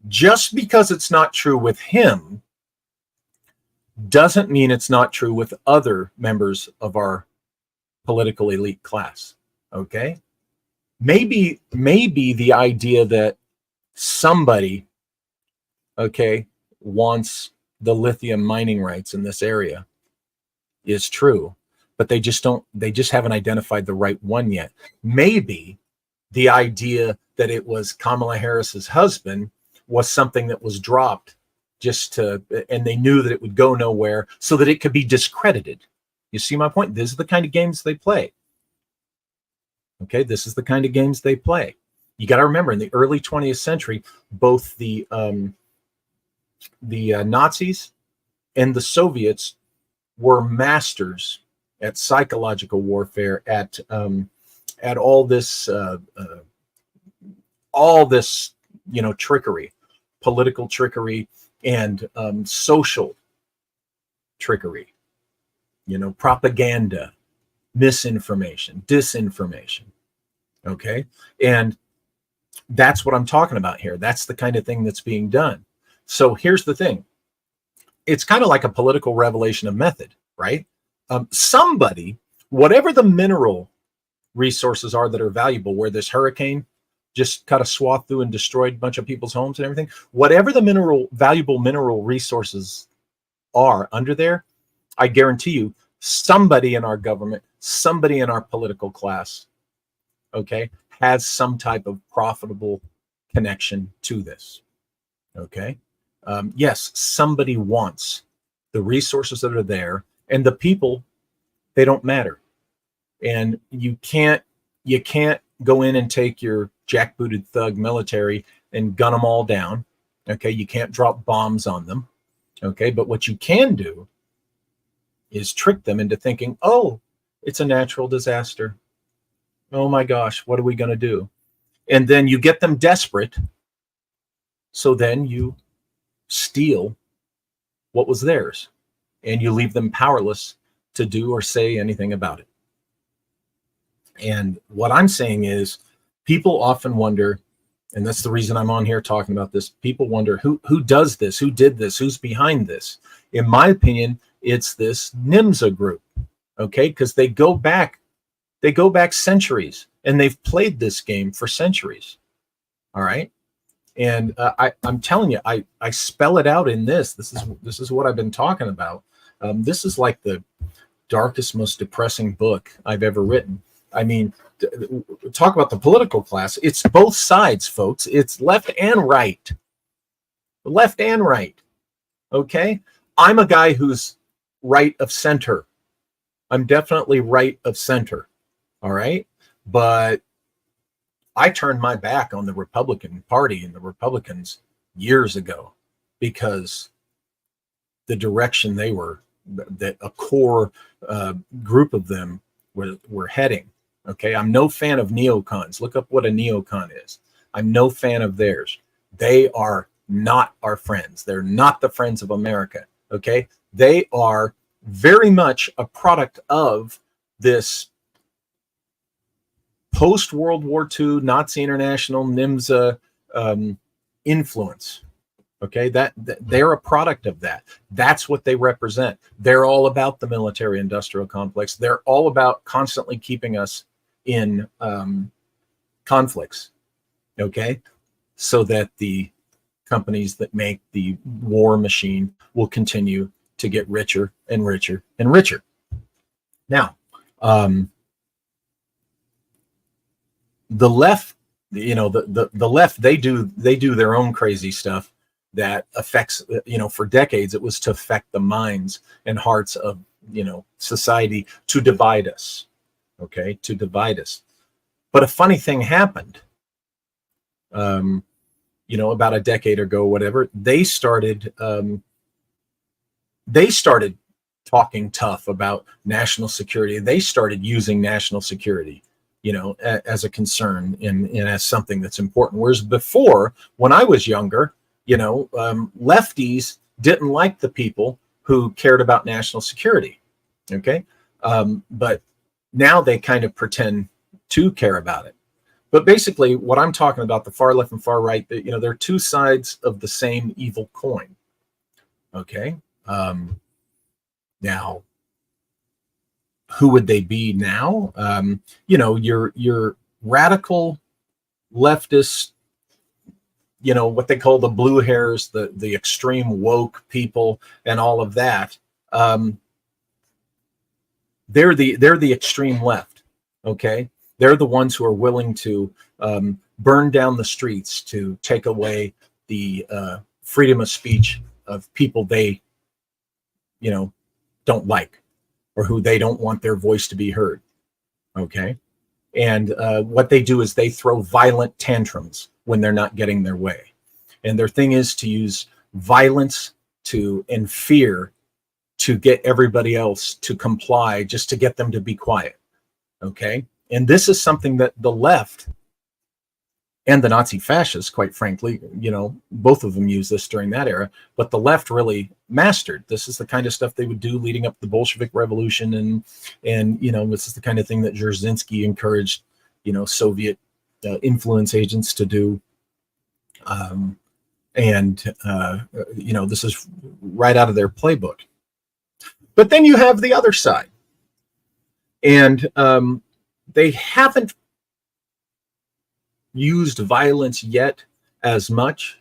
Just because it's not true with him doesn't mean it's not true with other members of our political elite class. Okay? Maybe the idea that somebody, okay, wants the lithium mining rights in this area is true, but they just haven't identified the right one yet. Maybe the idea that it was Kamala Harris's husband was something that was dropped and they knew that it would go nowhere so that it could be discredited. You see my point? This is the kind of games they play. Okay, this is the kind of games they play. You got to remember, in the early 20th century, both the Nazis and the Soviets were masters at psychological warfare, at all this, you know, trickery, political trickery, and social trickery. You know, propaganda, misinformation, disinformation. Okay, and that's what I'm talking about here. That's the kind of thing that's being done. So here's the thing. It's kind of like a political revelation of method, right? Somebody, whatever the mineral resources are that are valuable, where this hurricane just cut a swath through and destroyed a bunch of people's homes and everything, whatever the valuable mineral resources are under there, I guarantee you, somebody in our government, somebody in our political class, okay, has some type of profitable connection to this. Okay. Yes, somebody wants the resources that are there, and the people, they don't matter. And you can't go in and take your jackbooted thug military and gun them all down. Okay. You can't drop bombs on them. Okay. But what you can do is trick them into thinking, oh, it's a natural disaster. Oh my gosh, what are we going to do? And then you get them desperate. So then you steal what was theirs. and you leave them powerless to do or say anything about it. And what I'm saying is, people often wonder, and that's the reason I'm on here talking about this. People wonder who does this, who did this, who's behind this. In my opinion, it's this NYMZA group, okay? Because they go back centuries, and they've played this game for centuries. All right, and I'm telling you, I spell it out in this. This is what I've been talking about. This is like the darkest, most depressing book I've ever written. I mean, talk about the political class. It's both sides, folks. It's left and right. Left and right. Okay? I'm a guy who's right of center. I'm definitely right of center. All right? But I turned my back on the Republican Party and the Republicans years ago because the direction they were, that a core group of them were heading. Okay, I'm no fan of neocons. Look up what a neocon is. I'm no fan of theirs. They are not our friends. They're not the friends of America. Okay, they are very much a product of this post-World War II Nazi International NYMZA influence. Okay, that they're a product of that. That's what they represent. They're all about the military-industrial complex. They're all about constantly keeping us in conflicts, okay, so that the companies that make the war machine will continue to get richer and richer and richer. Now, the left, you know, the left, they do their own crazy stuff that affects, you know, for decades it was to affect the minds and hearts of, you know, society, to divide us. Okay, to divide us. But a funny thing happened, you know, about a decade ago, whatever. They started talking tough about national security. They started using national security, you know, as a concern and as something that's important. Whereas before, when I was younger, you know, lefties didn't like the people who cared about national security. Okay, but now they kind of pretend to care about it. But basically, what I'm talking about, the far left and far right, you know, they're two sides of the same evil coin. Okay. Now, who would they be now? You know, your radical leftist, you know, what they call the blue hairs, the extreme woke people, and all of that. They're the extreme left. Okay, they're the ones who are willing to burn down the streets to take away the freedom of speech of people they, you know, don't like, or who they don't want their voice to be heard. Okay, and what they do is they throw violent tantrums when they're not getting their way, and their thing is to use violence and fear to get everybody else to comply, just to get them to be quiet. Okay, and this is something that the left and the Nazi fascists, quite frankly, you know, both of them used this during that era, but the left really mastered. This is the kind of stuff they would do leading up to the Bolshevik Revolution, and you know, this is the kind of thing that Dzerzhinsky encouraged, you know, Soviet influence agents to do. You know, this is right out of their playbook. But then you have the other side, and they haven't used violence yet as much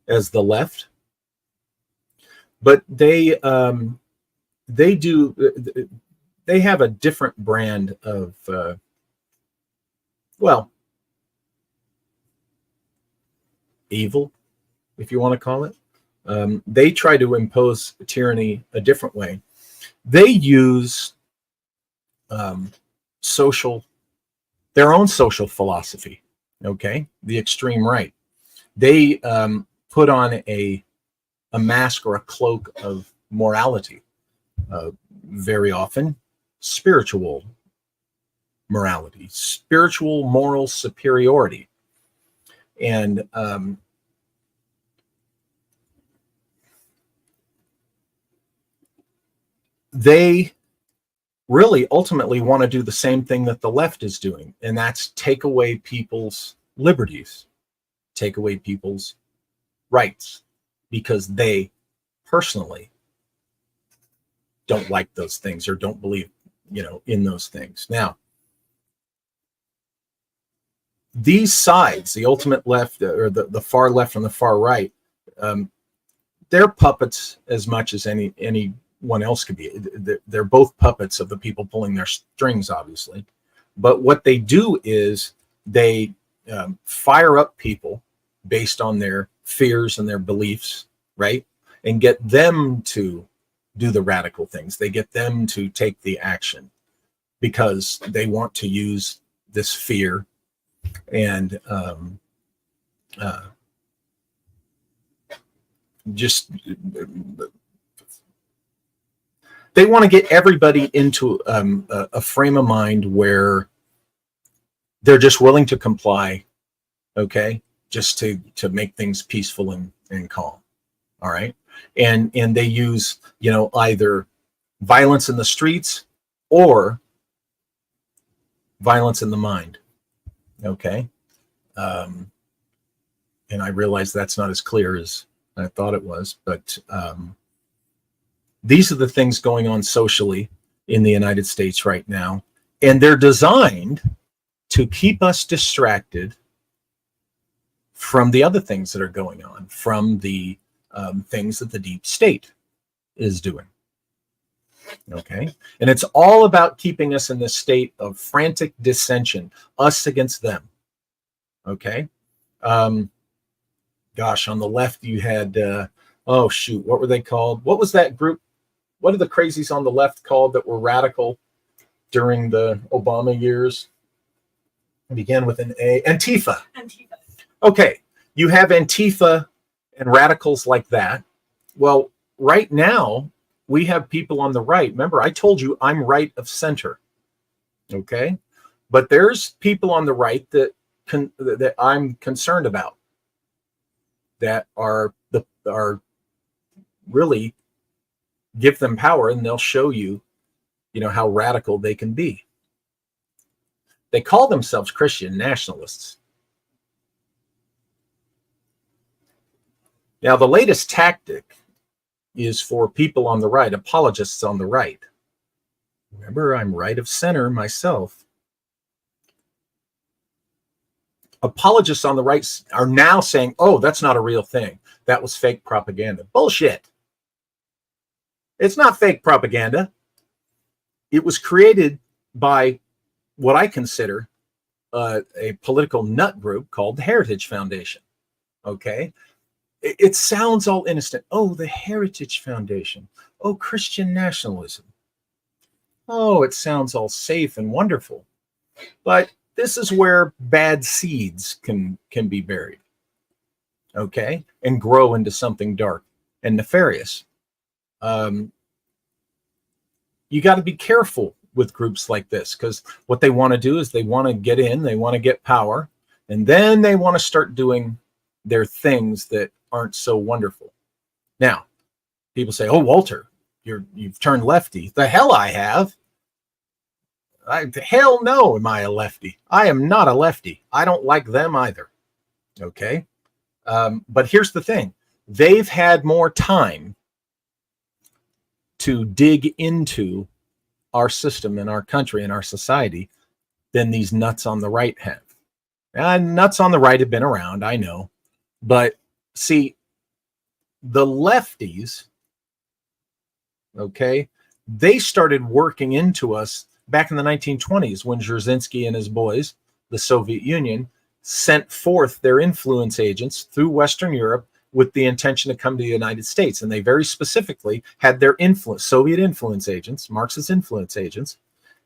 as the left, but they have a different brand of well, evil, if you want to call it. They try to impose tyranny a different way. They use their own social philosophy. Okay, the extreme right. They put on a mask or a cloak of morality, very often spiritual morality, spiritual moral superiority, and they really ultimately want to do the same thing that the left is doing, and that's take away people's liberties, take away people's rights, because they personally don't like those things or don't believe, in those things. Now, these sides, the ultimate left or the far left and the far right, they're puppets as much as anyone else could be. They're both puppets of the people pulling their strings, obviously. But what they do is they fire up people based on their fears and their beliefs, right? And get them to do the radical things. They get them to take the action because they want to use this fear and just they want to get everybody into a frame of mind where they're just willing to comply, okay, just to make things peaceful and calm. All right. And they use, either violence in the streets or violence in the mind. Okay. And I realize that's not as clear as I thought it was, but these are the things going on socially in the United States right now. And they're designed to keep us distracted from the other things that are going on, from the things that the deep state is doing. Okay. And it's all about keeping us in this state of frantic dissension, us against them. Okay. Gosh, on the left, you had, what were they called? What was that group? What are the crazies on the left called that were radical during the Obama years? It began with an A. Antifa. Antifa. Okay. You have Antifa and radicals like that. Well, right now, we have people on the right. Remember, I told you I'm right of center. Okay. But there's people on the right that I'm concerned about, that are really give them power, and they'll show you, how radical they can be. They call themselves Christian nationalists. Now, the latest tactic is for people on the right, apologists on the right. Remember, I'm right of center myself. Apologists on the right are now saying, oh, that's not a real thing. That was fake propaganda. Bullshit. It's not fake propaganda. It was created by what I consider a political nut group called the Heritage Foundation. Okay? It sounds all innocent. Oh, the Heritage Foundation. Oh, Christian nationalism. Oh, it sounds all safe and wonderful. But this is where bad seeds can be buried, okay, and grow into something dark and nefarious. You got to be careful with groups like this, because what they want to do is they want to get in, they want to get power, and then they want to start doing their things that aren't so wonderful. Now, people say, "Oh, Walter, you've turned lefty." The hell I have. Hell no, am I a lefty? I am not a lefty. I don't like them either. Okay. But here's the thing. They've had more time to dig into our system and our country and our society than these nuts on the right have. Nuts on the right have been around, I know. But see, the lefties, okay, they started working into us back in the 1920s, when Dzerzhinsky and his boys, the Soviet Union, sent forth their influence agents through Western Europe with the intention to come to the United States. And they very specifically had their Soviet influence agents, Marxist influence agents,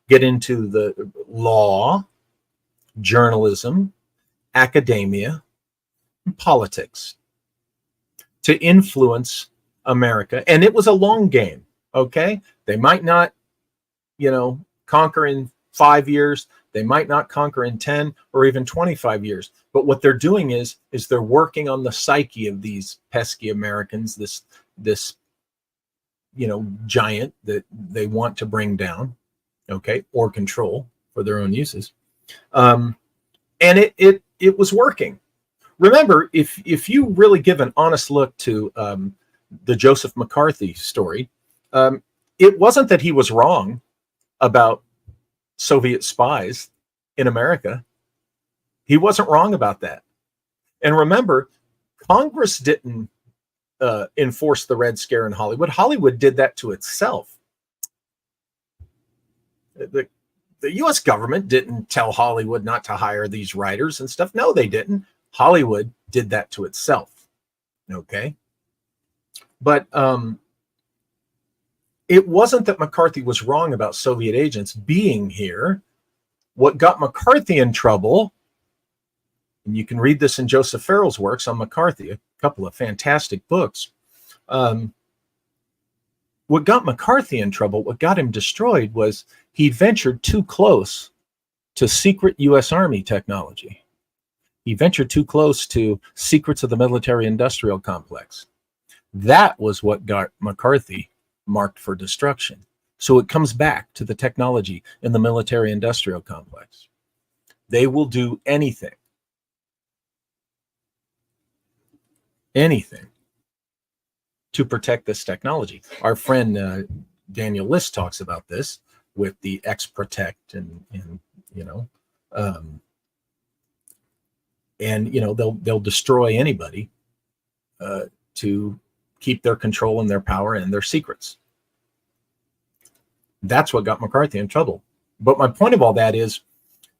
get into the law, journalism, academia, and politics to influence America. And it was a long game, okay? They might not, conquer in 5 years. They might not conquer in 10 or even 25 years. But what they're doing is they're working on the psyche of these pesky Americans, this giant that they want to bring down, okay, or control for their own uses. And it was working. Remember, if you really give an honest look to the Joseph McCarthy story, it wasn't that he was wrong about Soviet spies in America. He wasn't wrong about that. And remember, Congress didn't enforce the Red Scare in Hollywood. Hollywood did that to itself. The U.S. government didn't tell Hollywood not to hire these writers and stuff. No, they didn't. Hollywood did that to itself. Okay. But it wasn't that McCarthy was wrong about Soviet agents being here. What got McCarthy in trouble, and you can read this in Joseph Farrell's works on McCarthy, a couple of fantastic books. What got McCarthy in trouble, what got him destroyed, was he ventured too close to secret U.S. Army technology. He ventured too close to secrets of the military-industrial complex. That was what got McCarthy marked for destruction. So it comes back to the technology in the military-industrial complex. They will do anything to protect this technology. Our friend Daniel List talks about this with the X-Protect and they'll destroy anybody to keep their control and their power and their secrets. That's what got McCarthy in trouble. But my point of all that is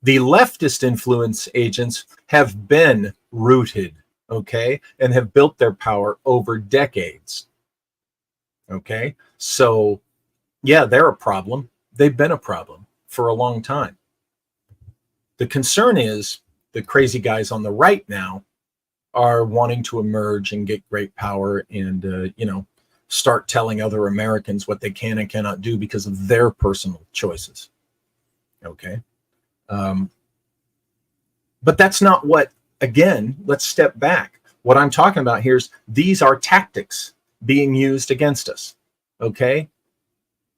the leftist influence agents have been rooted, okay, and have built their power over decades. Okay, so yeah, they're a problem. They've been a problem for a long time. The concern is the crazy guys on the right now are wanting to emerge and get great power and, start telling other Americans what they can and cannot do because of their personal choices. Okay. But that's not what, again, let's step back. What I'm talking about here is these are tactics being used against us. Okay.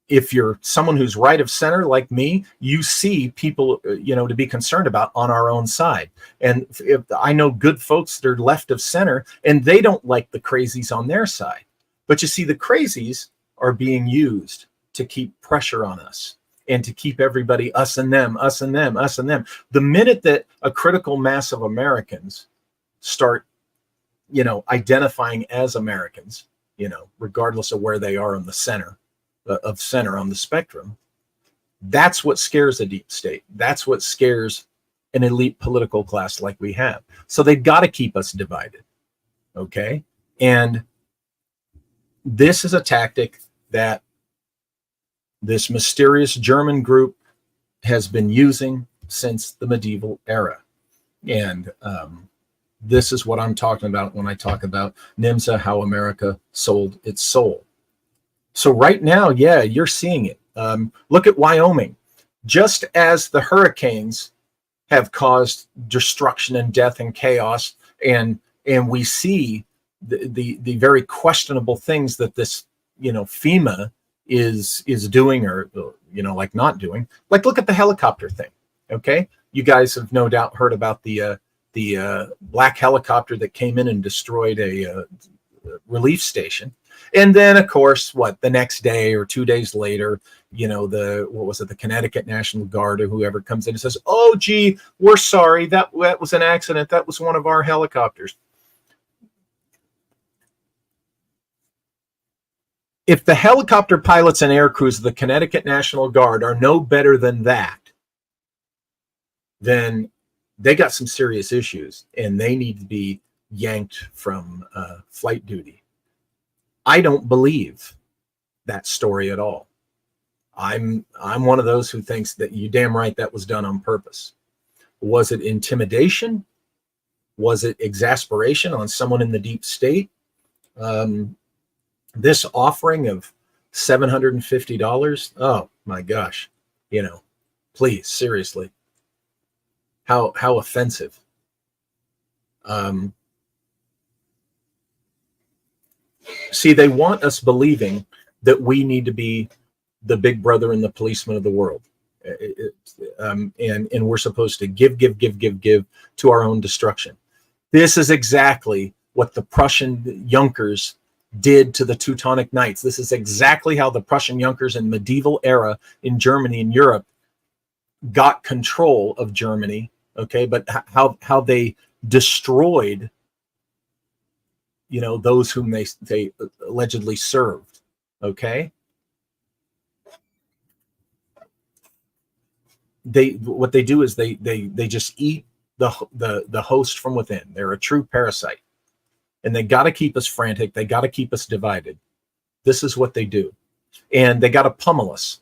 If you're someone who's right of center like me, you see people, to be concerned about on our own side. And if I know good folks that are left of center and they don't like the crazies on their side. But you see, the crazies are being used to keep pressure on us and to keep everybody us and them, us and them, us and them. The minute that a critical mass of Americans start, identifying as Americans, regardless of where they are on the center on the spectrum, that's what scares a deep state. That's what scares an elite political class like we have. So they've got to keep us divided. Okay. And this is a tactic that this mysterious German group has been using since the medieval era. And this is what I'm talking about when I talk about NYMZA, how America sold its soul. So right now, yeah, you're seeing it. Look at Wyoming. Just as the hurricanes have caused destruction and death and chaos, and we see the very questionable things that this Fema is doing, or like not doing. Like, look at the helicopter thing. Okay, you guys have no doubt heard about the black helicopter that came in and destroyed a relief station. And then, of course, the next day or 2 days later, the Connecticut National Guard or whoever comes in and says, "Oh, gee, we're sorry, that was an accident. That was one of our helicopters." If the helicopter pilots and air crews of the Connecticut National Guard are no better than that, then they got some serious issues and they need to be yanked from flight duty. I don't believe that story at all. I'm one of those who thinks that you damn right that was done on purpose. Was it intimidation? Was it exasperation on someone in the deep state? This offering of $750, oh my gosh, please, seriously, how offensive. See, they want us believing that we need to be the big brother and the policeman of the world. And we're supposed to give to our own destruction. This is exactly what the Prussian Junkers did to the Teutonic Knights. This is exactly how the Prussian Junkers in medieval era in Germany and Europe got control of Germany. Okay, but how they destroyed, those whom they allegedly served. Okay, what they do is they just eat the host from within. They're a true parasite, and they got to keep us frantic. They got to keep us divided. This is what they do, and they got to pummel us.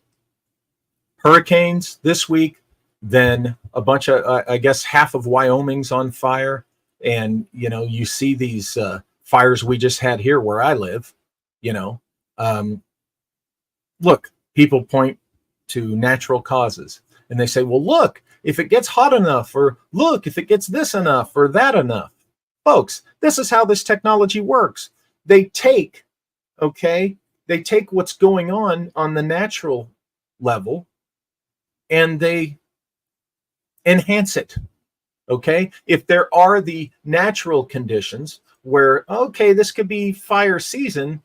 Hurricanes this week, then a bunch of I guess half of Wyoming's on fire, and you see these fires we just had here where I live. Look, people point to natural causes. And they say, well, look, if it gets hot enough, or look, if it gets this enough or that enough. Folks, this is how this technology works. They take what's going on the natural level, and they enhance it. Okay? If there are the natural conditions where, okay, this could be fire season,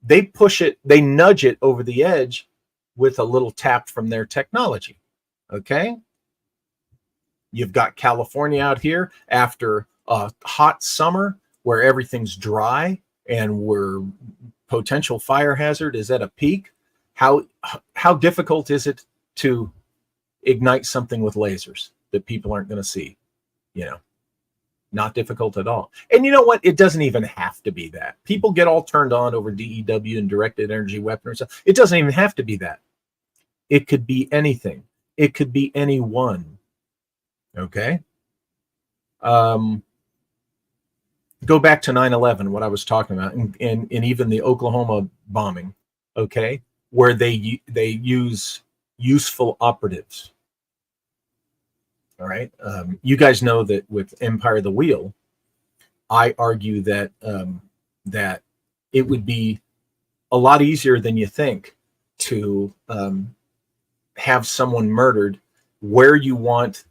they push it, they nudge it over the edge with a little tap from their technology. Okay, you've got California out here after a hot summer where everything's dry and where potential fire hazard is at a peak. How difficult is it to ignite something with lasers that people aren't going to see? Not difficult at all. And you know what? It doesn't even have to be that. People get all turned on over DEW and directed energy weapons. It doesn't even have to be that. It could be anything. It could be anyone. Okay. Go back to 9/11, what I was talking about, and even the Oklahoma bombing. Okay, where they use useful operatives. All right. You guys know that with Empire of the Wheel, I argue that that it would be a lot easier than you think to have someone murdered where you want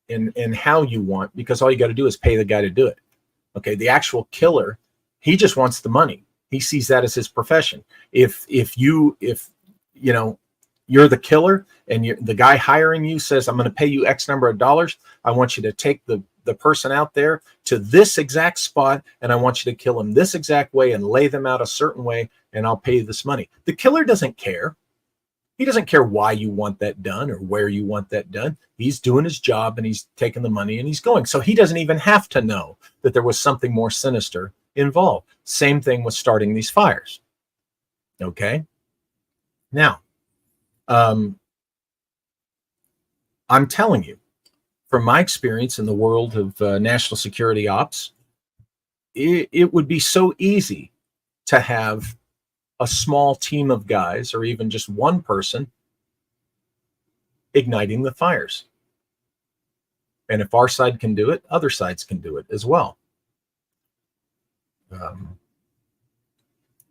and how you want, because all you got to do is pay the guy to do it. Okay, the actual killer, he just wants the money. He sees that as his profession. If you're the killer and the guy hiring you says, I'm going to pay you X number of dollars, I want you to take the person out there to this exact spot, and I want you to kill him this exact way and lay them out a certain way, and I'll pay you this money. The killer doesn't care. He doesn't care why you want that done or where you want that done. He's doing his job, and he's taking the money, and he's going. So he doesn't even have to know that there was something more sinister involved. Same thing with starting these fires. Okay. Now, I'm telling you, from my experience in the world of national security ops, it would be so easy to have a small team of guys, or even just one person, igniting the fires. And if our side can do it, other sides can do it as well.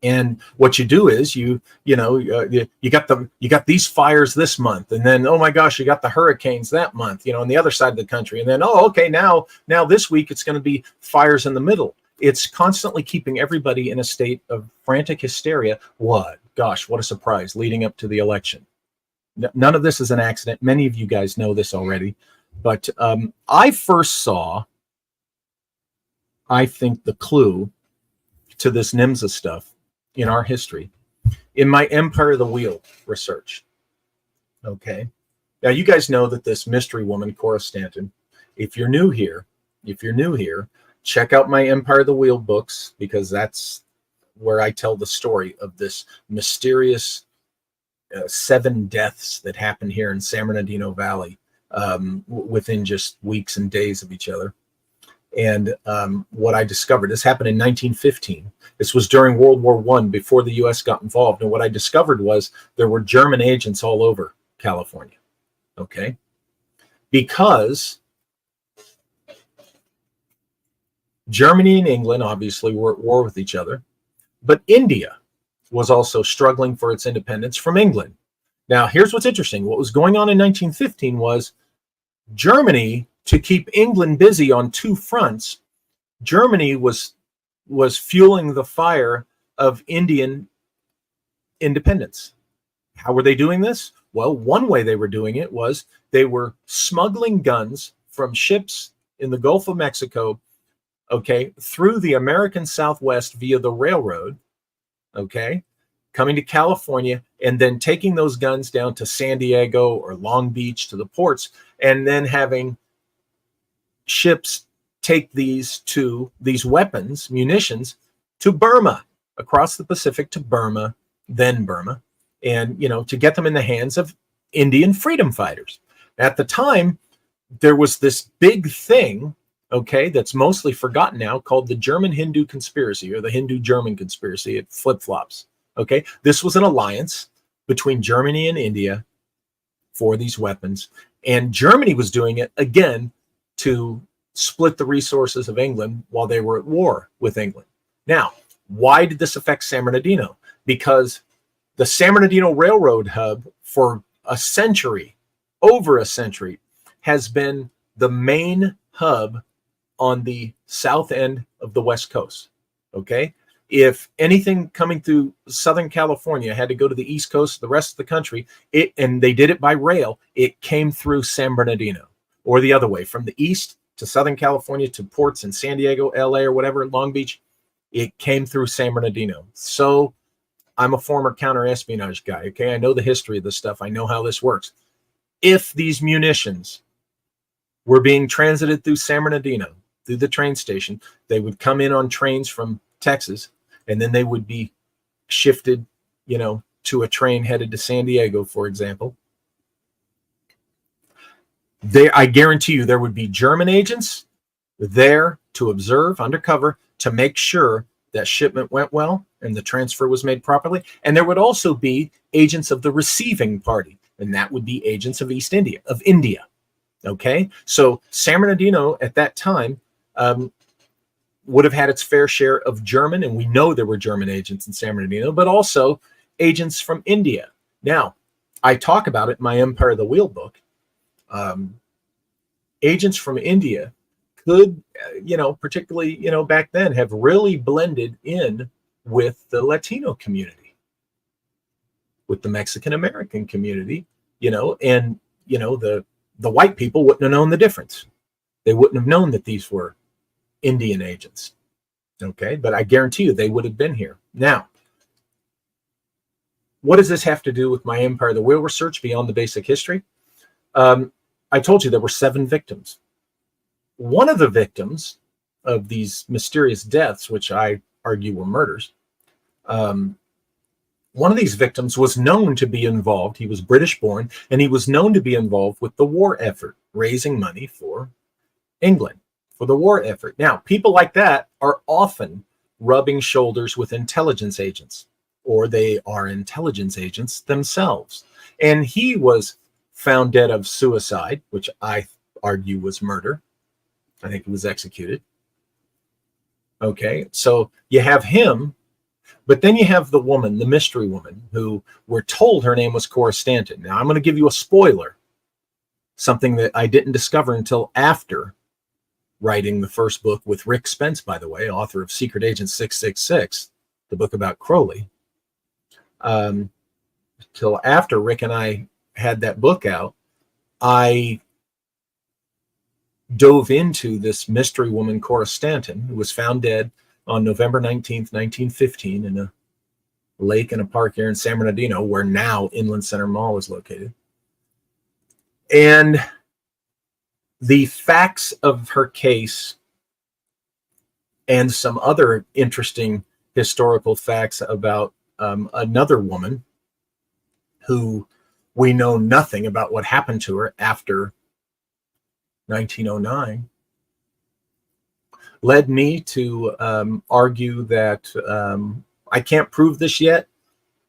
And what you do is you got these fires this month, and then, oh my gosh, you got the hurricanes that month, on the other side of the country, and then, oh, okay, now this week it's going to be fires in the middle. It's constantly keeping everybody in a state of frantic hysteria. What a surprise leading up to the election. None of this is an accident. Many of you guys know this already, but I first saw, I think, the clue to this NYMZA stuff in our history in my Empire of the Wheel research. Okay. Now, you guys know that this mystery woman, Cora Stanton, if you're new here, check out my Empire of the Wheel books, because that's where I tell the story of this mysterious 7 deaths that happened here in San Bernardino Valley within just weeks and days of each other. And what I discovered, this happened in 1915. This was during World War I, before the U.S. got involved. And what I discovered was there were German agents all over California. Okay. Because Germany and England obviously were at war with each other, but India was also struggling for its independence from England. Now, here's what's interesting. What was going on in 1915 was Germany, to keep England busy on two fronts, Germany was fueling the fire of Indian independence. How were they doing this? Well, one way they were doing it was they were smuggling guns from ships in the Gulf of Mexico, okay, through the American Southwest via the railroad, okay, coming to California, and then taking those guns down to San Diego or Long Beach to the ports, and then having ships take these weapons, munitions, to Burma, across the Pacific to Burma, then Burma, and, you know, to get them in the hands of Indian freedom fighters. At the time, there was this big thing, okay, that's mostly forgotten now, called the German-Hindu conspiracy, or the Hindu-German conspiracy. It flip-flops, okay? This was an alliance between Germany and India for these weapons, and Germany was doing it, again, to split the resources of England while they were at war with England. Now, why did this affect San Bernardino? Because the San Bernardino Railroad hub for a century, over a century, has been the main hub on the south end of the West Coast, okay? If anything coming through Southern California had to go to the East Coast, the rest of the country, and they did it by rail, it came through San Bernardino, or the other way, from the east to Southern California to ports in San Diego, LA, or whatever, Long Beach, it came through San Bernardino. So I'm a former counter-espionage guy, okay? I know the history of this stuff. I know how this works. If these munitions were being transited through San Bernardino, through the train station, they would come in on trains from Texas, and then they would be shifted, you know, to a train headed to San Diego, for example. I guarantee you there would be German agents there to observe undercover to make sure that shipment went well and the transfer was made properly. And there would also be agents of the receiving party, and that would be agents of India. Okay, so San Bernardino at that time would have had its fair share of German, and we know there were German agents in San Bernardino, but also agents from India. Now, I talk about it in my Empire of the Wheel book. Agents from India could, you know, particularly, you know, back then, have really blended in with the Latino community, with the Mexican American community, you know, and, you know, the white people wouldn't have known the difference. They wouldn't have known that these were Indian agents. Okay, but I guarantee you they would have been here. Now, what does this have to do with my Empire of the Wheel research beyond the basic history? I told you there were 7 victims. One of the victims of these mysterious deaths, which I argue were murders, one of these victims was known to be involved. He was British born, and he was known to be involved with the war effort, raising money for England, for the war effort. Now, people like that are often rubbing shoulders with intelligence agents, or they are intelligence agents themselves. And he was found dead of suicide, which I argue was murder. I think he was executed. Okay, so you have him, but then you have the woman, the mystery woman, who we're told her name was Cora Stanton. Now, I'm going to give you a spoiler, something that I didn't discover until after writing the first book with Rick Spence, by the way, author of Secret Agent 666, the book about Crowley. Till after Rick and I had that book out, I dove into this mystery woman, Cora Stanton, who was found dead on November 19th, 1915 in a lake in a park here in San Bernardino, where now Inland Center Mall is located. And the facts of her case and some other interesting historical facts about another woman who we know nothing about what happened to her after 1909 led me to argue that I can't prove this yet,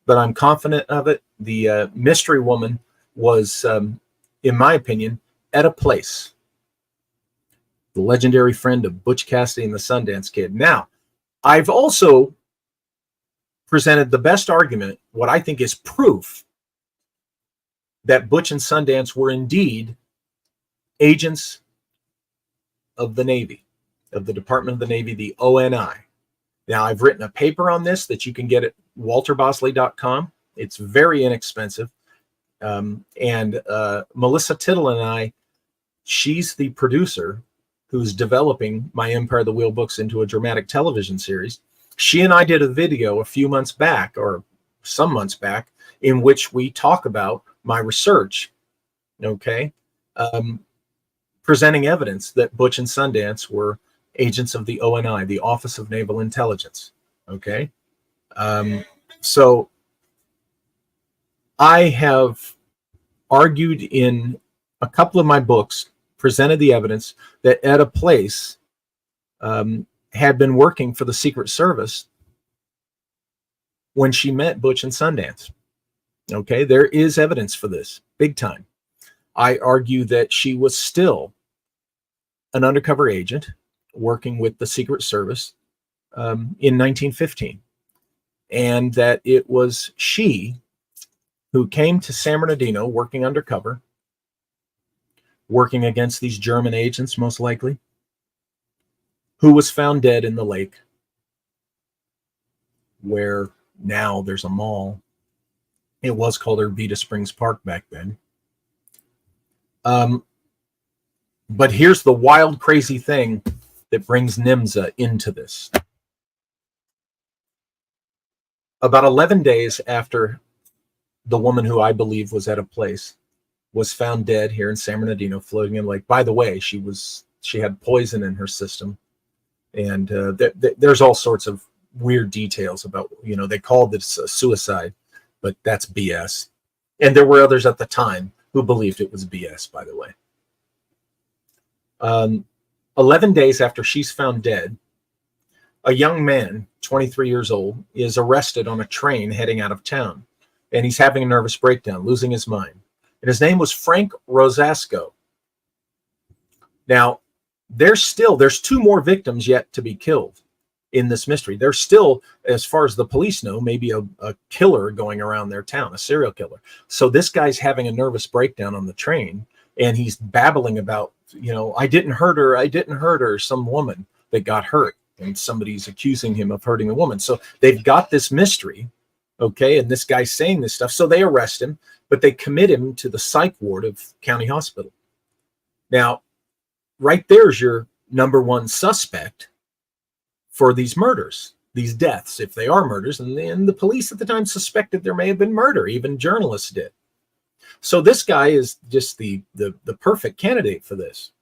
but I'm confident of it. The mystery woman was, in my opinion, Etta Place, the legendary friend of Butch Cassidy and the Sundance Kid. Now, I've also presented the best argument, what I think is proof, that Butch and Sundance were indeed agents of the Navy, of the Department of the Navy, the ONI. Now, I've written a paper on this that you can get at walterbosley.com. It's very inexpensive. And Melissa Tittle and I, she's the producer who's developing my Empire of the Wheel books into a dramatic television series. She and I did a video a few months back, or some months back, in which we talk about my research, okay, presenting evidence that Butch and Sundance were agents of the ONI, the Office of Naval Intelligence, okay? So I have argued in a couple of my books, presented the evidence that Etta Place had been working for the Secret Service when she met Butch and Sundance. Okay, there is evidence for this, big time. I argue that she was still an undercover agent working with the Secret Service in 1915, and that it was she who came to San Bernardino working undercover, working against these German agents, most likely, who was found dead in the lake, where now there's a mall. It was called Urbita Springs Park back then. But here's the wild, crazy thing that brings NYMZA into this. About 11 days after the woman who I believe was Etta Place was found dead here in San Bernardino, floating in the lake. By the way, she had poison in her system, and there's all sorts of weird details about, they called this a suicide, but that's BS. And there were others at the time who believed it was BS, by the way. 11 days after she's found dead, a young man, 23 years old, is arrested on a train heading out of town, and he's having a nervous breakdown, losing his mind. And his name was Frank Rosasco. Now, there's two more victims yet to be killed in this mystery. There's still, as far as the police know, maybe a killer going around their town, a serial killer. So this guy's having a nervous breakdown on the train, and he's babbling about, I didn't hurt her, some woman that got hurt, and somebody's accusing him of hurting a woman. So they've got this mystery, okay, and this guy's saying this stuff. So they arrest him, but they commit him to the psych ward of County Hospital. Now, right there's your number one suspect for these murders, these deaths, if they are murders. And the police at the time suspected there may have been murder. Even journalists did. So this guy is just the perfect candidate for this.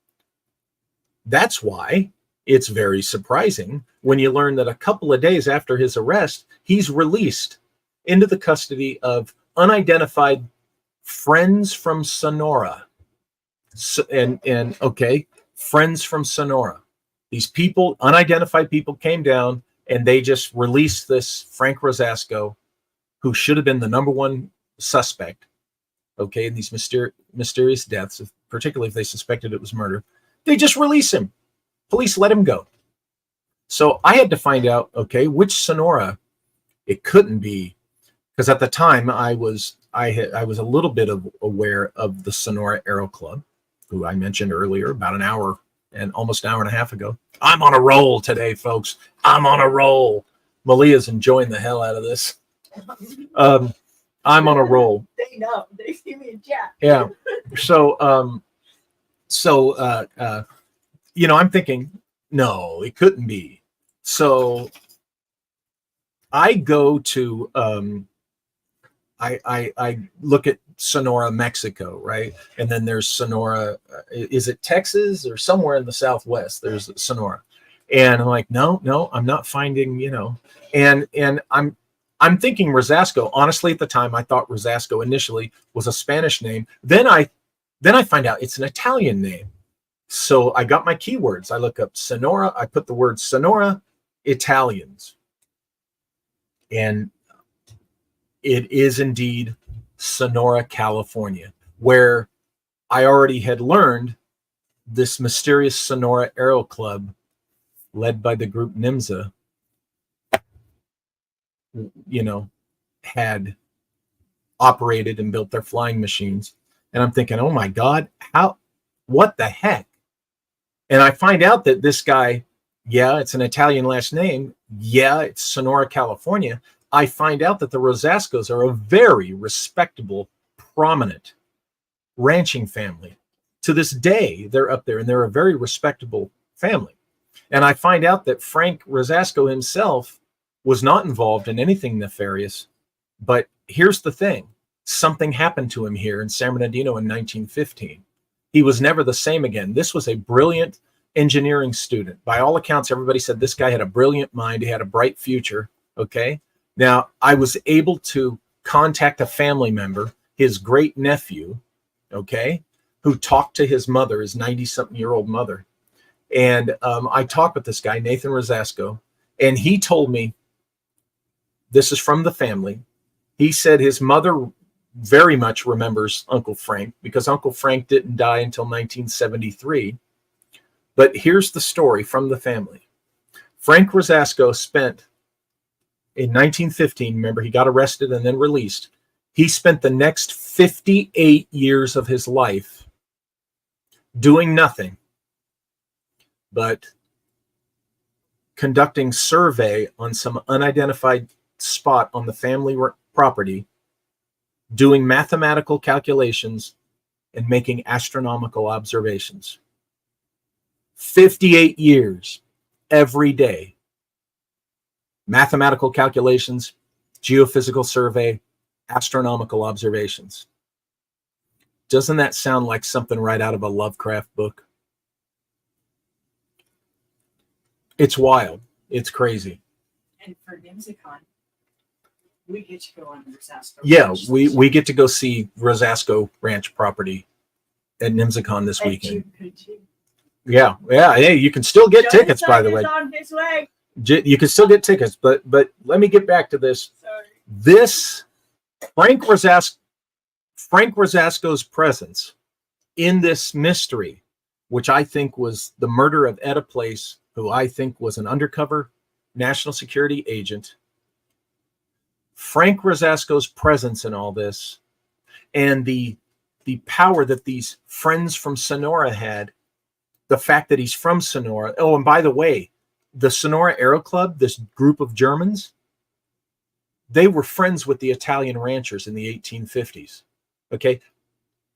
That's why it's very surprising when you learn that a couple of days after his arrest, he's released into the custody of unidentified friends from Sonora. Friends from Sonora. These people, unidentified people, came down and they just released this Frank Rosasco, who should have been the number one suspect, okay, in these mysterious deaths, particularly if they suspected it was murder. They just release him. Police let him go. So I had to find out, okay, which Sonora it couldn't be, because at the time I was a little bit aware of the Sonora Aero Club, who I mentioned earlier, about an hour and almost an hour and a half ago. I'm on a roll today, folks. I'm on a roll. Malia's enjoying the hell out of this. I'm on a roll. They know. They see me in chat. Yeah. So I'm thinking, no, it couldn't be. So I go to I look at Sonora, Mexico, right? And then there's Sonora, is it Texas or somewhere in the Southwest? There's Sonora. And I'm like, no, I'm not finding, and I'm thinking Rosasco. Honestly, at the time, I thought Rosasco initially was a Spanish name. Then I find out it's an Italian name. So I got my keywords. I look up Sonora. I put the word Sonora, Italians. And it is indeed Sonora, California, where I already had learned this mysterious Sonora Aero Club, led by the group NYMZA, you know, had operated and built their flying machines. And I'm thinking, oh my God, what the heck? And I find out that this guy, yeah, it's an Italian last name. Yeah, it's Sonora, California. I find out that the Rosascos are a very respectable, prominent ranching family. To this day, they're up there and they're a very respectable family. And I find out that Frank Rosasco himself was not involved in anything nefarious. But here's the thing. Something happened to him here in San Bernardino in 1915. He was never the same again. This was a brilliant engineering student. By all accounts, everybody said this guy had a brilliant mind. He had a bright future. Okay. Now, I was able to contact a family member, his great nephew, okay, who talked to his mother, his 90-something-year-old mother. And I talked with this guy, Nathan Rosasco, and he told me, this is from the family. He said his mother very much remembers Uncle Frank because Uncle Frank didn't die until 1973. But here's the story from the family. Frank Rosasco spent in 1915, remember, he got arrested and then released. He spent the next 58 years of his life doing nothing but conducting survey on some unidentified spot on the family property, doing mathematical calculations and making astronomical observations. 58 years every day. Mathematical calculations, geophysical survey, astronomical observations. Doesn't that sound like something right out of a Lovecraft book? It's wild. It's crazy. And for NYMZA, we get to go on Rosasco. Yeah, we get to go see Rosasco Ranch property at NYMZA this weekend. Yeah. Hey, you can still get tickets, by the way. On his way. You can still get tickets, but let me get back to this. Sorry. This Frank Rosasco's presence in this mystery, which I think was the murder of Etta Place, who I think was an undercover national security agent. Frank Rosasco's presence in all this, and the power that these friends from Sonora had, the fact that he's from Sonora. Oh, and by the way, the Sonora Aero Club, this group of Germans, they were friends with the Italian ranchers in the 1850s. Okay.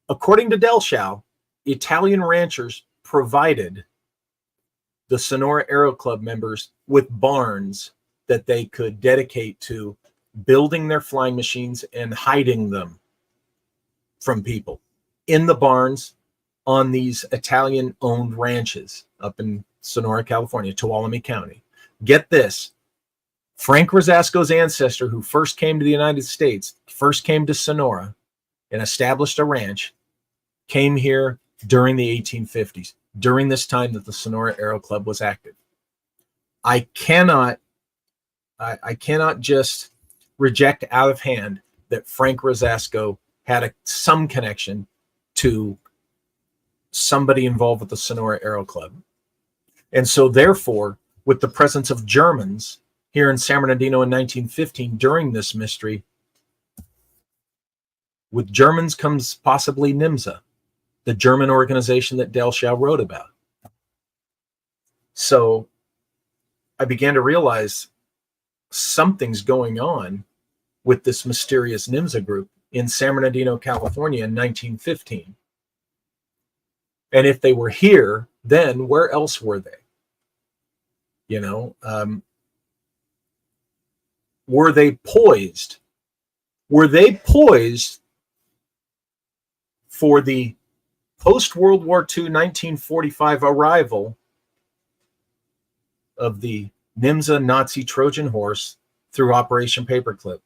According to Delschow, Italian ranchers provided the Sonora Aero Club members with barns that they could dedicate to building their flying machines and hiding them from people in the barns on these Italian-owned ranches up in Sonora, California, Tuolumne County. Get this. Frank Rosasco's ancestor, who first came to the United States, first came to Sonora and established a ranch, came here during the 1850s, during this time that the Sonora Aero Club was active. I cannot just reject out of hand that Frank Rosasco had some connection to somebody involved with the Sonora Aero Club. And so therefore, with the presence of Germans here in San Bernardino in 1915 during this mystery, with Germans comes possibly NYMZA, the German organization that Delschow wrote about. So I began to realize something's going on with this mysterious NYMZA group in San Bernardino, California in 1915. And if they were here, then where else were they? You know, were they poised? Were they poised for the post-World War II 1945 arrival of the NYMZA Nazi Trojan horse through Operation Paperclip?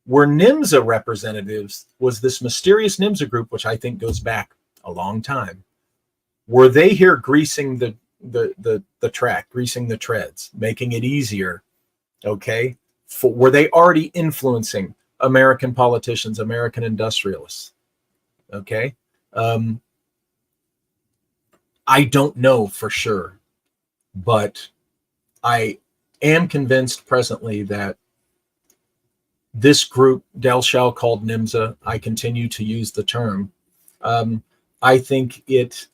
Were NYMZA representatives, was this mysterious NYMZA group, which I think goes back a long time, were they here greasing the track, greasing the treads, making it easier? Okay. Were they already influencing American politicians, American industrialists? Okay. I don't know for sure, but I am convinced presently that this group, Del Shao, called NYMZA, I continue to use the term. I think it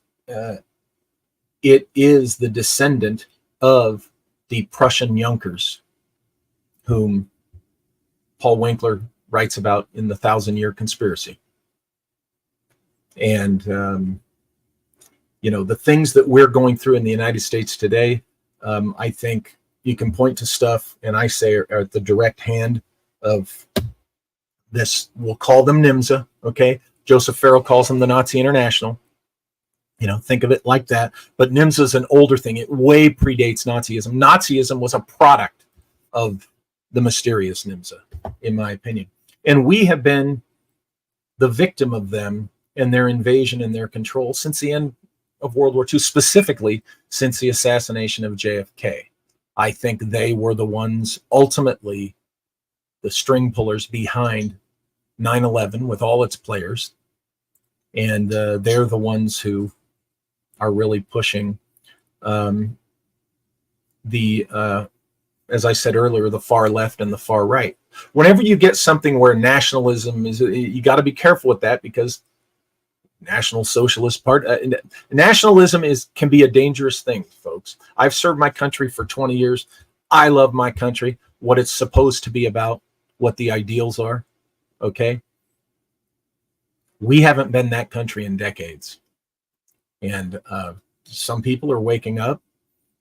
is the descendant of the Prussian Junkers, whom Paul Winkler writes about in The 1,000-Year Conspiracy. And, the things that we're going through in the United States today, I think you can point to stuff, and I say are at the direct hand of this. We'll call them NYMZA, okay? Joseph Farrell calls them the Nazi International. Think of it like that. But NYMZA is an older thing. It way predates Nazism. Nazism was a product of the mysterious NYMZA, in my opinion. And we have been the victim of them and their invasion and their control since the end of World War II, specifically since the assassination of JFK. I think they were the ones, ultimately, the string pullers behind 9/11 with all its players. And they're the ones who are really pushing as I said earlier, the far left and the far right. Whenever you get something where nationalism is, you got to be careful with that, because National Socialist Party, nationalism can be a dangerous thing, folks. I've served my country for 20 years. I love my country, what it's supposed to be about, what the ideals are. Okay. We haven't been that country in decades. And some people are waking up,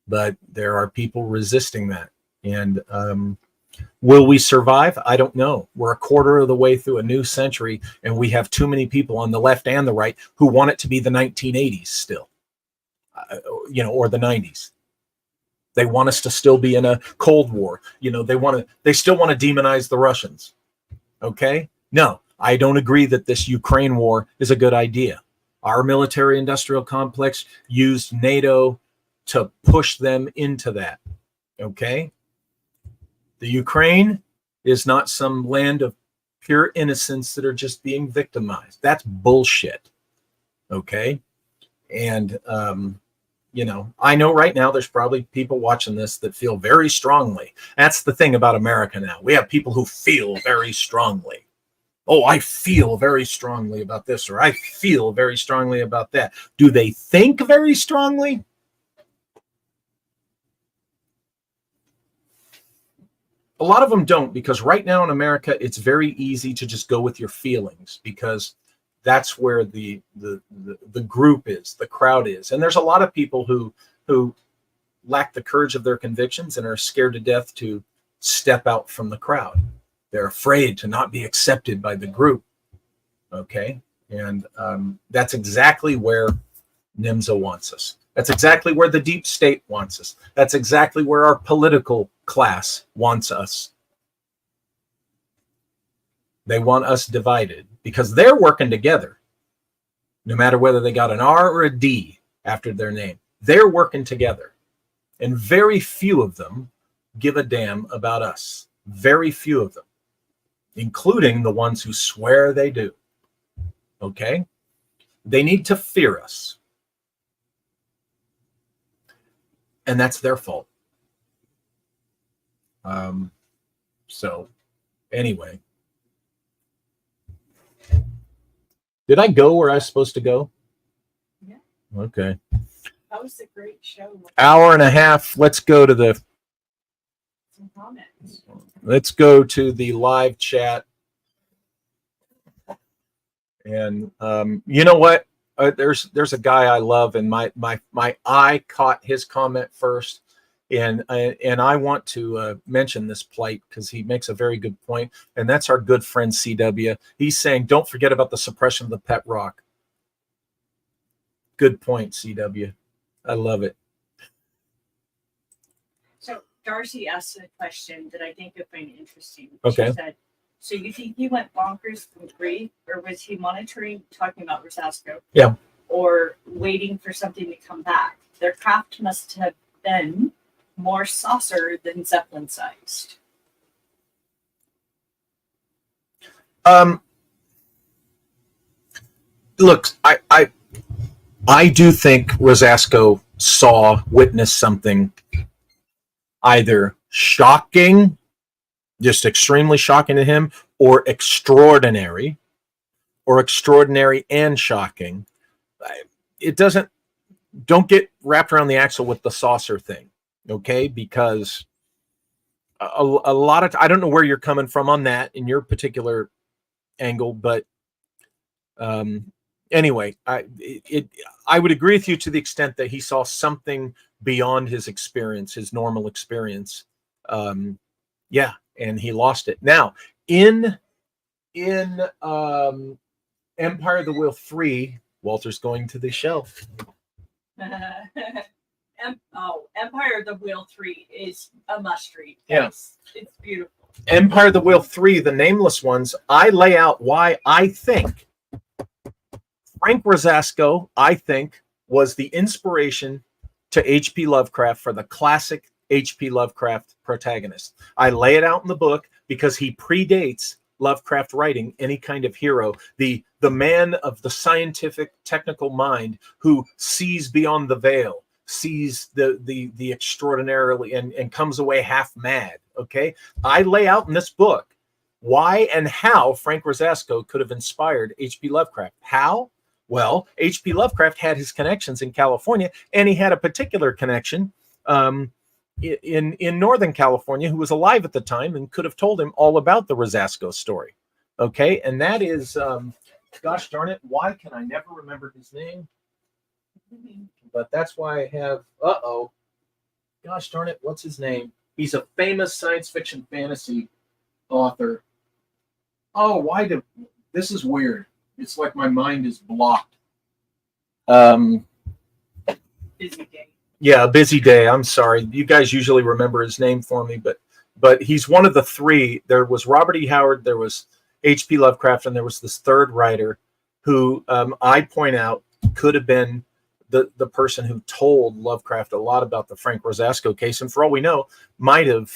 but there are people resisting that. And will we survive? I don't know. We're a quarter of the way through a new century, and we have too many people on the left and the right who want it to be the 1980s still, or the 90s. They want us to still be in a Cold War. They still want to demonize the Russians. Okay? No, I don't agree that this Ukraine war is a good idea. Our military industrial complex used NATO to push them into that. Okay? The Ukraine is not some land of pure innocents that are just being victimized. That's bullshit. Okay? And, I know right now there's probably people watching this that feel very strongly. That's the thing about America now. We have people who feel very strongly. Oh, I feel very strongly about this, or I feel very strongly about that. Do they think very strongly? A lot of them don't, because right now in America, it's very easy to just go with your feelings, because that's where the group is, the crowd is. And there's a lot of people who lack the courage of their convictions and are scared to death to step out from the crowd. They're afraid to not be accepted by the group. Okay. And that's exactly where NYMZA wants us. That's exactly where the deep state wants us. That's exactly where our political class wants us. They want us divided because they're working together. No matter whether they got an R or a D after their name, they're working together. And very few of them give a damn about us. Very few of them, including the ones who swear they do. Okay? They need to fear us. And that's their fault. So, anyway. Did I go where I was supposed to go? Yeah. Okay. That was a great show. Hour and a half. Let's go to some comments. Let's go to the live chat. And you know what? There's a guy I love, and my eye caught his comment first, and I want to mention this plight because he makes a very good point, and that's our good friend CW. He's saying, don't forget about the suppression of the pet rock. Good point, CW. I love it. So Darcy asked a question that I think you'll find interesting. Okay. She said, so you think he went bonkers from grief, or was he monitoring, talking about Rosasco? Yeah. Or waiting for something to come back? Their craft must have been more saucer than Zeppelin sized. Look, I do think Rosasco witnessed something either shocking just extremely shocking to him, or extraordinary and shocking. It doesn't, don't get wrapped around the axle with the saucer thing, okay? Because a lot of, I don't know where you're coming from on that in your particular angle, but anyway, I would agree with you to the extent that he saw something beyond his experience, his normal experience. Yeah, and he lost it. Now, in Empire of the Wheel 3, Walter's going to the shelf. Empire of the Wheel 3 is a must read. Yeah. It's beautiful. Empire of the Wheel 3, the Nameless Ones, I lay out why I think Frank Rosasco, was the inspiration to H.P. Lovecraft for the classic H.P. Lovecraft protagonist. I lay it out in the book because he predates Lovecraft writing any kind of hero, the man of the scientific technical mind who sees beyond the veil, sees the extraordinarily and comes away half mad. Okay, I lay out in this book why and how Frank Rosasco could have inspired H.P. Lovecraft. How? Well, H.P. Lovecraft had his connections in California, and he had a particular connection in Northern California who was alive at the time and could have told him all about the Rosasco story. Okay, and that is, gosh darn it, why can I never remember his name? But that's why I have, gosh darn it, what's his name? He's a famous science fiction fantasy author. Oh, this is weird. It's like my mind is blocked. Busy day. Yeah, a busy day. I'm sorry. You guys usually remember his name for me, but he's one of the three. There was Robert E. Howard, there was H.P. Lovecraft, and there was this third writer who I point out could have been the person who told Lovecraft a lot about the Frank Rosasco case, and for all we know, might have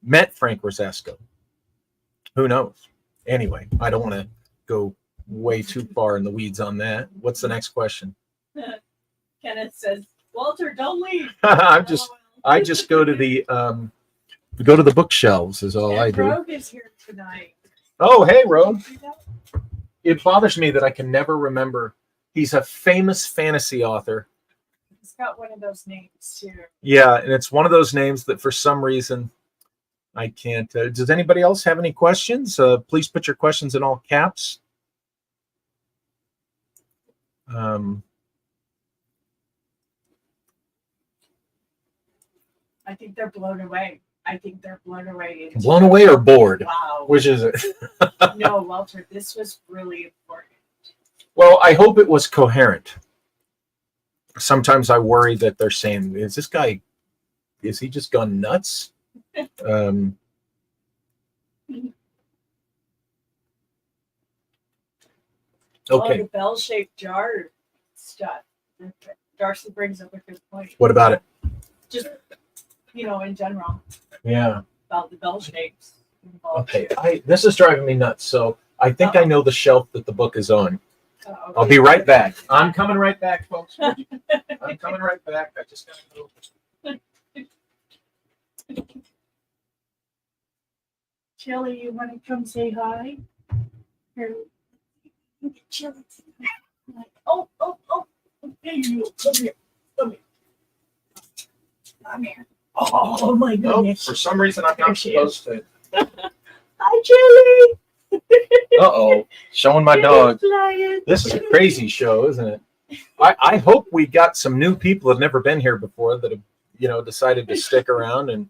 met Frank Rosasco. Who knows? Anyway, I don't want to go way too far in the weeds on that. What's the next question? Kenneth says, Walter, don't leave. I just go to the bookshelves is all I do. Rogue is here tonight. Oh, hey, Rogue. It bothers me that I can never remember. He's a famous fantasy author. He's got one of those names too. Yeah, and it's one of those names that for some reason I can't. Does anybody else have any questions? Please put your questions in all caps. I think they're blown away. Blown away or bored? Wow. Which is it? No, Walter, this was really important. Well, I hope it was coherent. Sometimes I worry that they're saying, is he just gone nuts? Okay. Oh, the bell-shaped jar stuff. Darcy brings up a good point. What about it? Just, in general. Yeah. About the bell shapes. Okay. This is driving me nuts. So I think I know the shelf that the book is on. Okay. I'll be right back. I'm coming right back, folks. I'm coming right back. I just gotta go. Chili, you want to come say hi? Here. Chili. Oh. Hey, you. Come here. Come here. Oh, my goodness. For some reason, I'm not supposed to. Hi, Chili. Uh-oh. Showing my dog. This is a crazy show, isn't it? I hope we got some new people that have never been here before that have, decided to stick around. And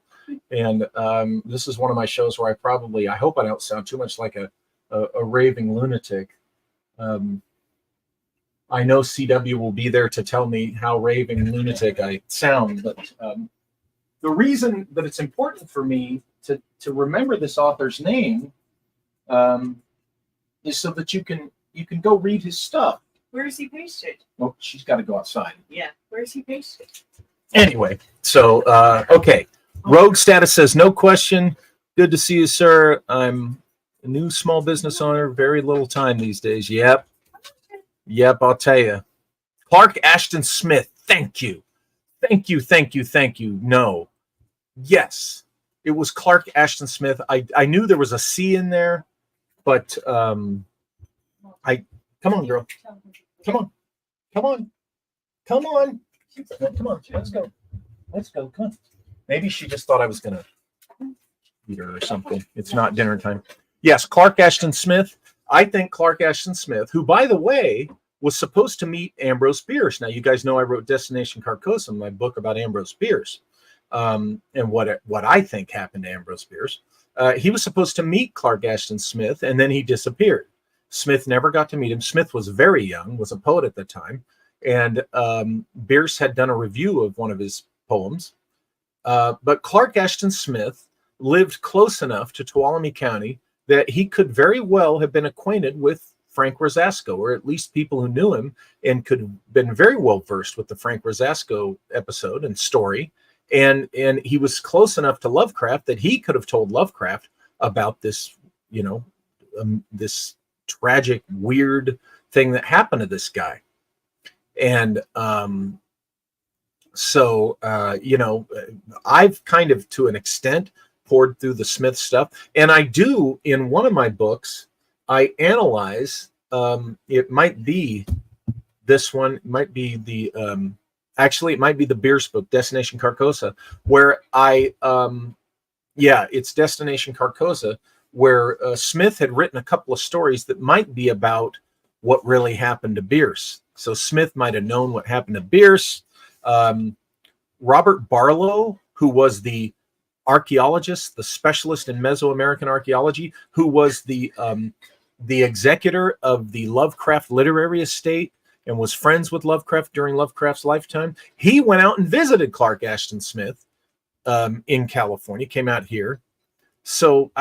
this is one of my shows where I hope I don't sound too much like a raving lunatic. I know CW will be there to tell me how raving lunatic I sound, but the reason that it's important for me to remember this author's name is so that you can go read his stuff. Where is he pasted? Well, she's got to go outside. Yeah, where is he pasted? Anyway, so okay. Rogue status says no question. Good to see you, sir. I'm a new small business owner. Very little time these days. Yep, I'll tell you. Clark Ashton Smith, thank you. Thank you, thank you, thank you. No. Yes. It was Clark Ashton Smith. I knew there was a C in there, but I come on, girl. Come on. Come on. Come on. Come on. Let's go. Let's go. Come on. Maybe she just thought I was gonna eat her or something. It's not dinner time. Yes, Clark Ashton Smith. I think Clark Ashton Smith, who, by the way, was supposed to meet Ambrose Bierce. Now, you guys know I wrote Destination Carcosa, my book about Ambrose Bierce, and what I think happened to Ambrose Bierce. He was supposed to meet Clark Ashton Smith, and then he disappeared. Smith never got to meet him. Smith was very young, was a poet at the time, and Bierce had done a review of one of his poems. But Clark Ashton Smith lived close enough to Tuolumne County that he could very well have been acquainted with Frank Rosasco, or at least people who knew him and could have been very well versed with the Frank Rosasco episode and story. And he was close enough to Lovecraft that he could have told Lovecraft about this, this tragic, weird thing that happened to this guy. And I've kind of, to an extent, poured through the Smith stuff. And I do, in one of my books, I analyze, it might be this one, it might be the, actually, it might be the Bierce book, Destination Carcosa, where it's Destination Carcosa, where Smith had written a couple of stories that might be about what really happened to Bierce. So Smith might have known what happened to Bierce. Robert Barlow, who was the archaeologist, the specialist in Mesoamerican archaeology, who was the executor of the Lovecraft literary estate and was friends with Lovecraft during Lovecraft's lifetime. He went out and visited Clark Ashton Smith in California, came out here. So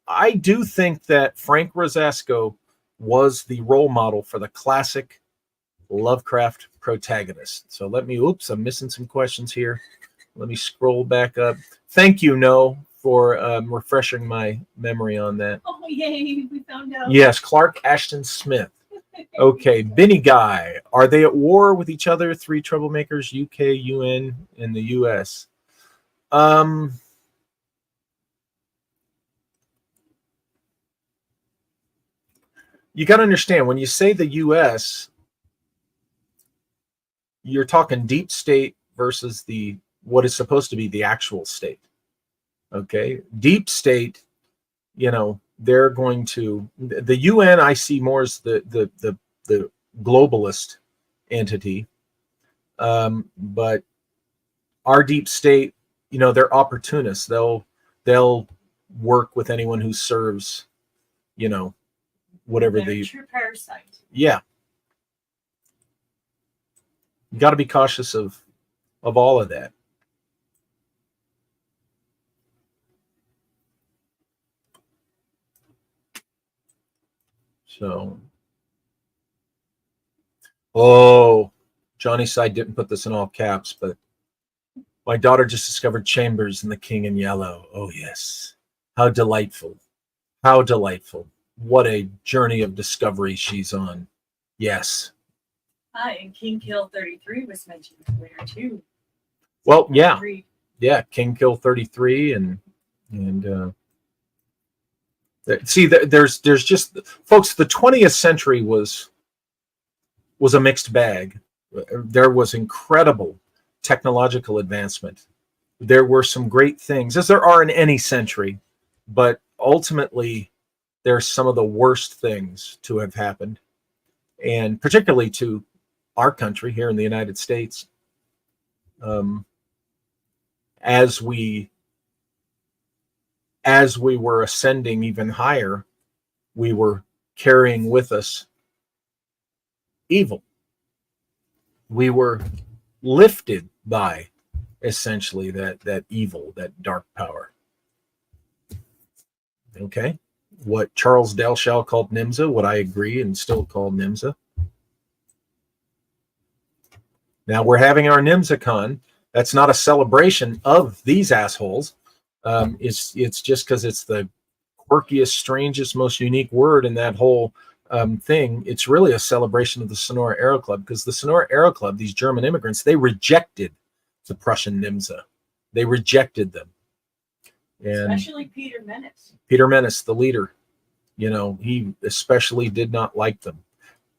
I do think that Frank Rosasco was the role model for the classic Lovecraft protagonist. So I'm missing some questions here. Let me scroll back up. Thank you, No, for refreshing my memory on that. Oh, yay, we found out. Yes, Clark Ashton Smith. Okay, Benny Guy. Are they at war with each other? Three troublemakers, UK, UN, and the US. You got to understand, when you say the US, you're talking deep state versus what is supposed to be the actual state. Okay, deep state, they're going to, the UN I see more as the globalist entity, but our deep state, they're opportunists. They'll work with anyone who serves, whatever They're true parasite. Yeah. You got to be cautious of all of that. So, Johnny Side didn't put this in all caps, but my daughter just discovered Chambers in The King in Yellow. Oh, yes. How delightful. How delightful. What a journey of discovery she's on. Yes. And King Kill 33 was mentioned earlier, too. Well, yeah. Yeah, King Kill 33 and see, there's just, folks, the 20th century was a mixed bag. There was incredible technological advancement. There were some great things, as there are in any century, but ultimately there's some of the worst things to have happened, and particularly to our country here in the United States. As we were ascending even higher, we were carrying with us evil. We were lifted by essentially that evil, that dark power. Okay? What Charles Dalshaw called NYMZA, what I agree and still call NYMZA. Now we're having our NYMZACon. That's not a celebration of these assholes. It's just because it's the quirkiest, strangest, most unique word in that whole thing. It's really a celebration of the Sonora Aero Club, because the Sonora Aero Club, these German immigrants, they rejected the Prussian NYMZA. They rejected them. And Especially Peter Menace. Peter Menace, the leader, he especially did not like them.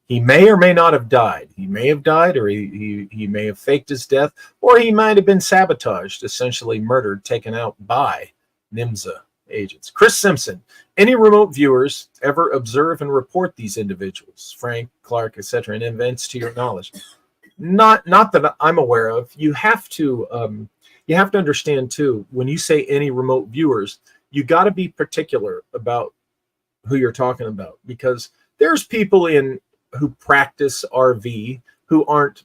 He may or may not have died. He may have died, or he may have faked his death, or he might have been sabotaged, essentially murdered, taken out by NYMZA agents. Chris Simpson, any remote viewers ever observe and report these individuals, Frank, Clark, etc., in events to your knowledge? Not that I'm aware of. You have to understand too, when you say any remote viewers, you got to be particular about who you're talking about, because there's people who practice RV who aren't,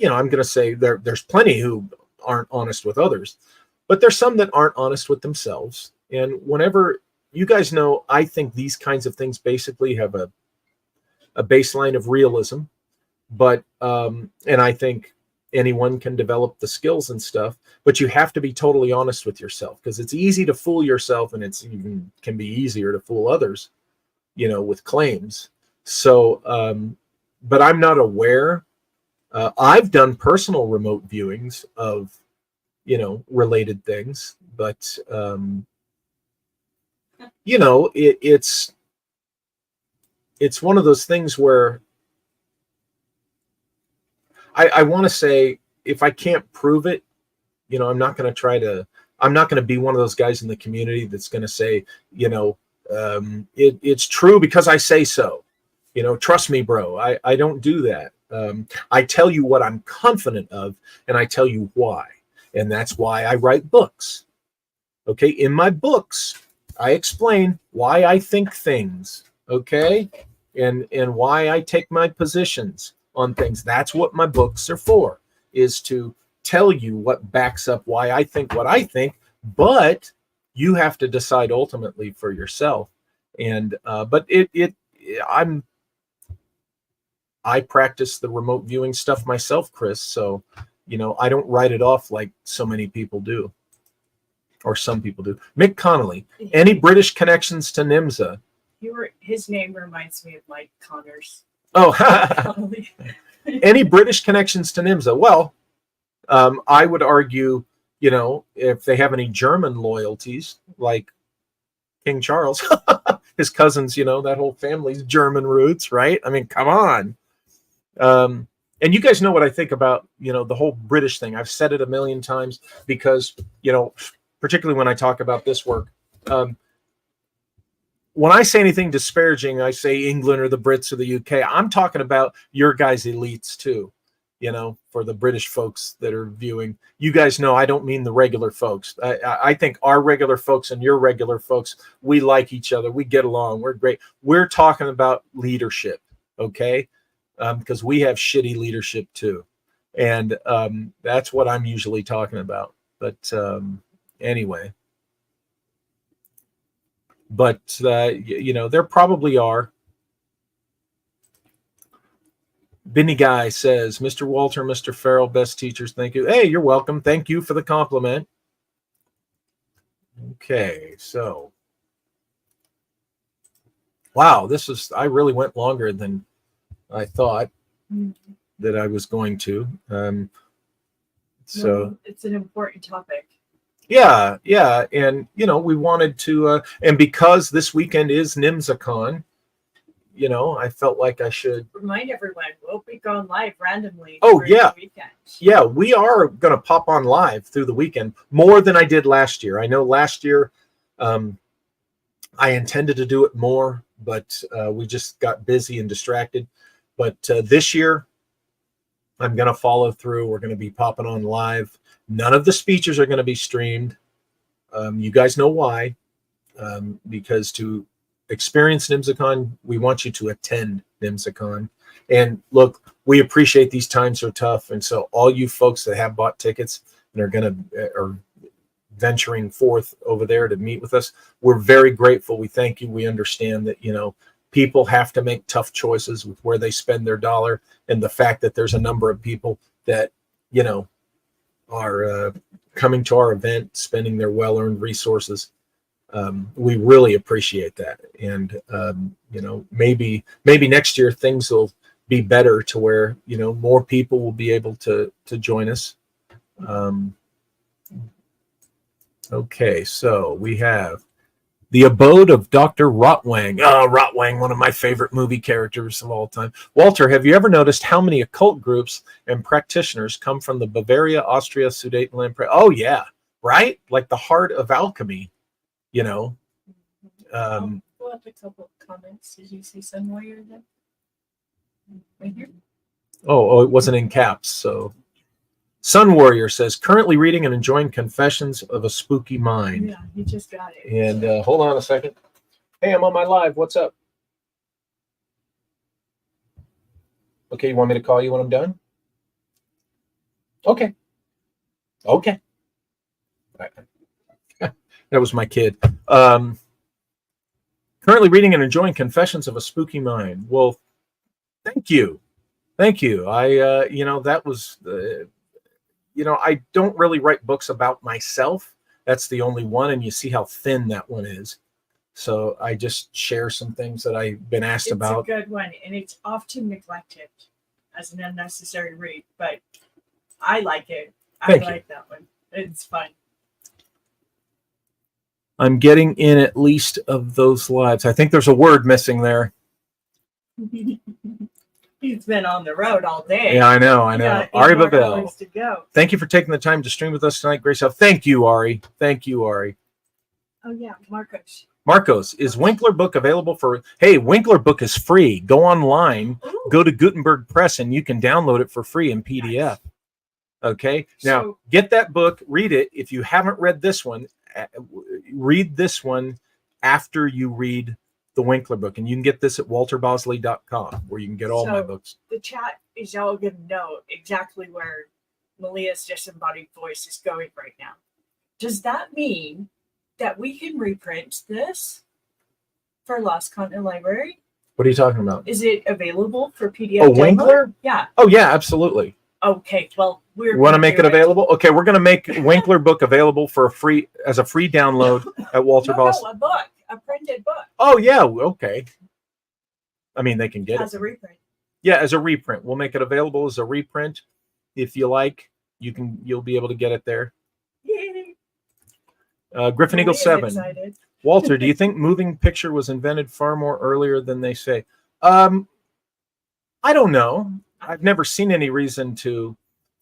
I'm going to say there's plenty who aren't honest with others, but there's some that aren't honest with themselves. And whenever, you guys know, I think these kinds of things basically have a baseline of realism, but and I think anyone can develop the skills and stuff, but you have to be totally honest with yourself, because it's easy to fool yourself, and it's even can be easier to fool others, with claims. So, but I'm not aware. I've done personal remote viewings of, related things, but, it's one of those things where I want to say, if I can't prove it, I'm not going to be one of those guys in the community that's going to say, it's true because I say so. Trust me, bro. I don't do that. I tell you what I'm confident of, and I tell you why. And that's why I write books. Okay. In my books, I explain why I think things. Okay. And why I take my positions on things. That's what my books are for, is to tell you what backs up why I think what I think, but you have to decide ultimately for yourself. And, but I practice the remote viewing stuff myself, Chris. So, I don't write it off like so many people do, or some people do. Mick Connolly, any British connections to NYMZA? His name reminds me of Mike Connors. Oh, any British connections to NYMZA? Well, I would argue, if they have any German loyalties, like King Charles, his cousins, that whole family's German roots, right? I mean, come on. And you guys know what I think about, the whole British thing. I've said it a million times because, particularly when I talk about this work, when I say anything disparaging, I say England or the Brits or the UK, I'm talking about your guys' elites too, for the British folks that are viewing. You guys know I don't mean the regular folks. I think our regular folks and your regular folks, we like each other. We get along. We're great. We're talking about leadership, okay? Because we have shitty leadership too. And that's what I'm usually talking about. But anyway. But, there probably are. Benny Guy says, Mr. Walter, Mr. Farrell, best teachers, thank you. Hey, you're welcome. Thank you for the compliment. Okay, so. Wow, I really went longer than I thought that I was going to. So it's an important topic. Yeah. And, we wanted to, and because this weekend is NYMZACon, I felt like I should remind everyone we'll be going live randomly. Oh, yeah. Yeah, we are going to pop on live through the weekend more than I did last year. I know last year I intended to do it more, but we just got busy and distracted. But this year, I'm going to follow through. We're going to be popping on live. None of the speeches are going to be streamed. You guys know why. Because to experience NYMZACon, we want you to attend NYMZACon. And look, we appreciate these times are tough. And so all you folks that have bought tickets and are venturing forth over there to meet with us, we're very grateful. We thank you. We understand that, people have to make tough choices with where they spend their dollar, and the fact that there's a number of people that, are coming to our event, spending their well-earned resources. We really appreciate that. And, maybe next year things will be better to where, more people will be able to join us. Okay, so we have The Abode of Dr. Rotwang. Oh, Rotwang, one of my favorite movie characters of all time. Walter, have you ever noticed how many occult groups and practitioners come from the Bavaria, Austria, Sudetenland? Oh, yeah, right? Like the heart of alchemy, you know. Pull up a couple of comments. Did you see Sun Warrior then? Right here. Oh, it wasn't in caps, so. Sun Warrior says, currently reading and enjoying Confessions of a Spooky Mind. Yeah, he just got it. And hold on a second. Hey, I'm on my live. What's up? Okay, you want me to call you when I'm done? Okay. Okay. That was my kid. Currently reading and enjoying Confessions of a Spooky Mind. Well, thank you. Thank you. That was... I don't really write books about myself. That's the only one, and you see how thin that one is. So I just share some things that I've been asked about. It's a good one, and it's often neglected as an unnecessary read, but I like it. I like that one. It's fun. I'm getting in at least of those lives. I think there's a word missing there. He's been on the road all day. Yeah, I know. Ari Babel. To go. Thank you for taking the time to stream with us tonight, Grace. Thank you, Ari. Oh, yeah, Marcos, is Winkler book available for... Hey, Winkler book is free. Go online, go to Gutenberg Press, and you can download it for free in PDF. Nice. Okay? Now, get that book, read it. If you haven't read this one, read this one after you read the Winkler book, and you can get this at walterbosley.com, where you can get all my books. The chat is all going to know exactly where Malia's disembodied voice is going right now. Does that mean that we can reprint this for Lost Continent Library? What are you talking about? Is it available for PDF? Oh, Winkler? Yeah. Oh, yeah, absolutely. Okay, well, we want to make it available. Okay, we're going to make Winkler book available for a free download at Walter Bosley. No, a book. A printed book. Oh, yeah. Okay. I mean, they can get as a reprint. Yeah, as a reprint. We'll make it available as a reprint. If you like, you'll be able to get it there. Yay. Griffin Eagle 7. Walter, do you think moving picture was invented far more earlier than they say? I don't know. I've never seen any reason to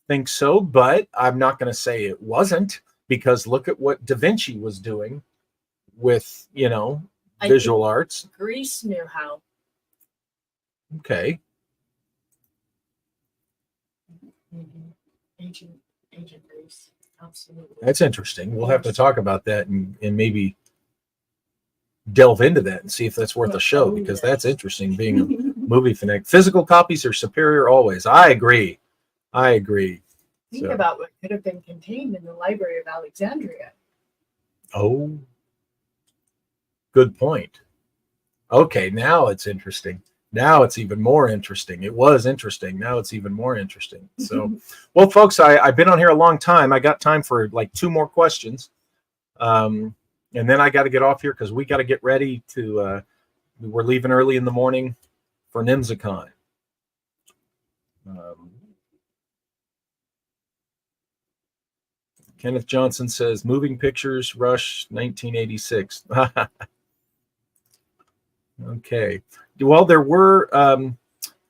think so, but I'm not going to say it wasn't, because look at what Da Vinci was doing with, visual arts. Greece knew how. Okay. Ancient Greece. Absolutely. That's interesting. We'll have to talk about that and maybe delve into that and see if that's worth a show, because that's interesting, being a movie fanatic. Physical copies are superior always. I agree. Think about what could have been contained in the Library of Alexandria. Oh, good point. Okay, now it's interesting. Now it's even more interesting. It was interesting. Now it's even more interesting. So, well, folks, I've been on here a long time. I got time for like 2 more questions. And then I got to get off here because we got to get ready to, we're leaving early in the morning for NYMZA. Kenneth Johnson says, moving pictures, Rush, 1986. Okay. Well, there were,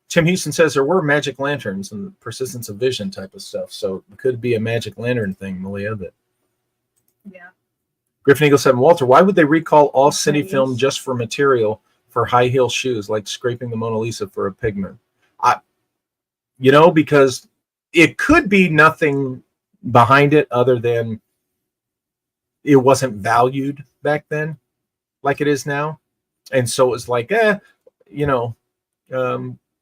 Tim Houston says there were magic lanterns and persistence of vision type of stuff. So it could be a magic lantern thing, Malia. But yeah. Griffin Eagle 7, Walter, why would they recall all cine film just for material for high heel shoes, like scraping the Mona Lisa for a pigment? Because it could be nothing behind it other than it wasn't valued back then like it is now. And so it was like,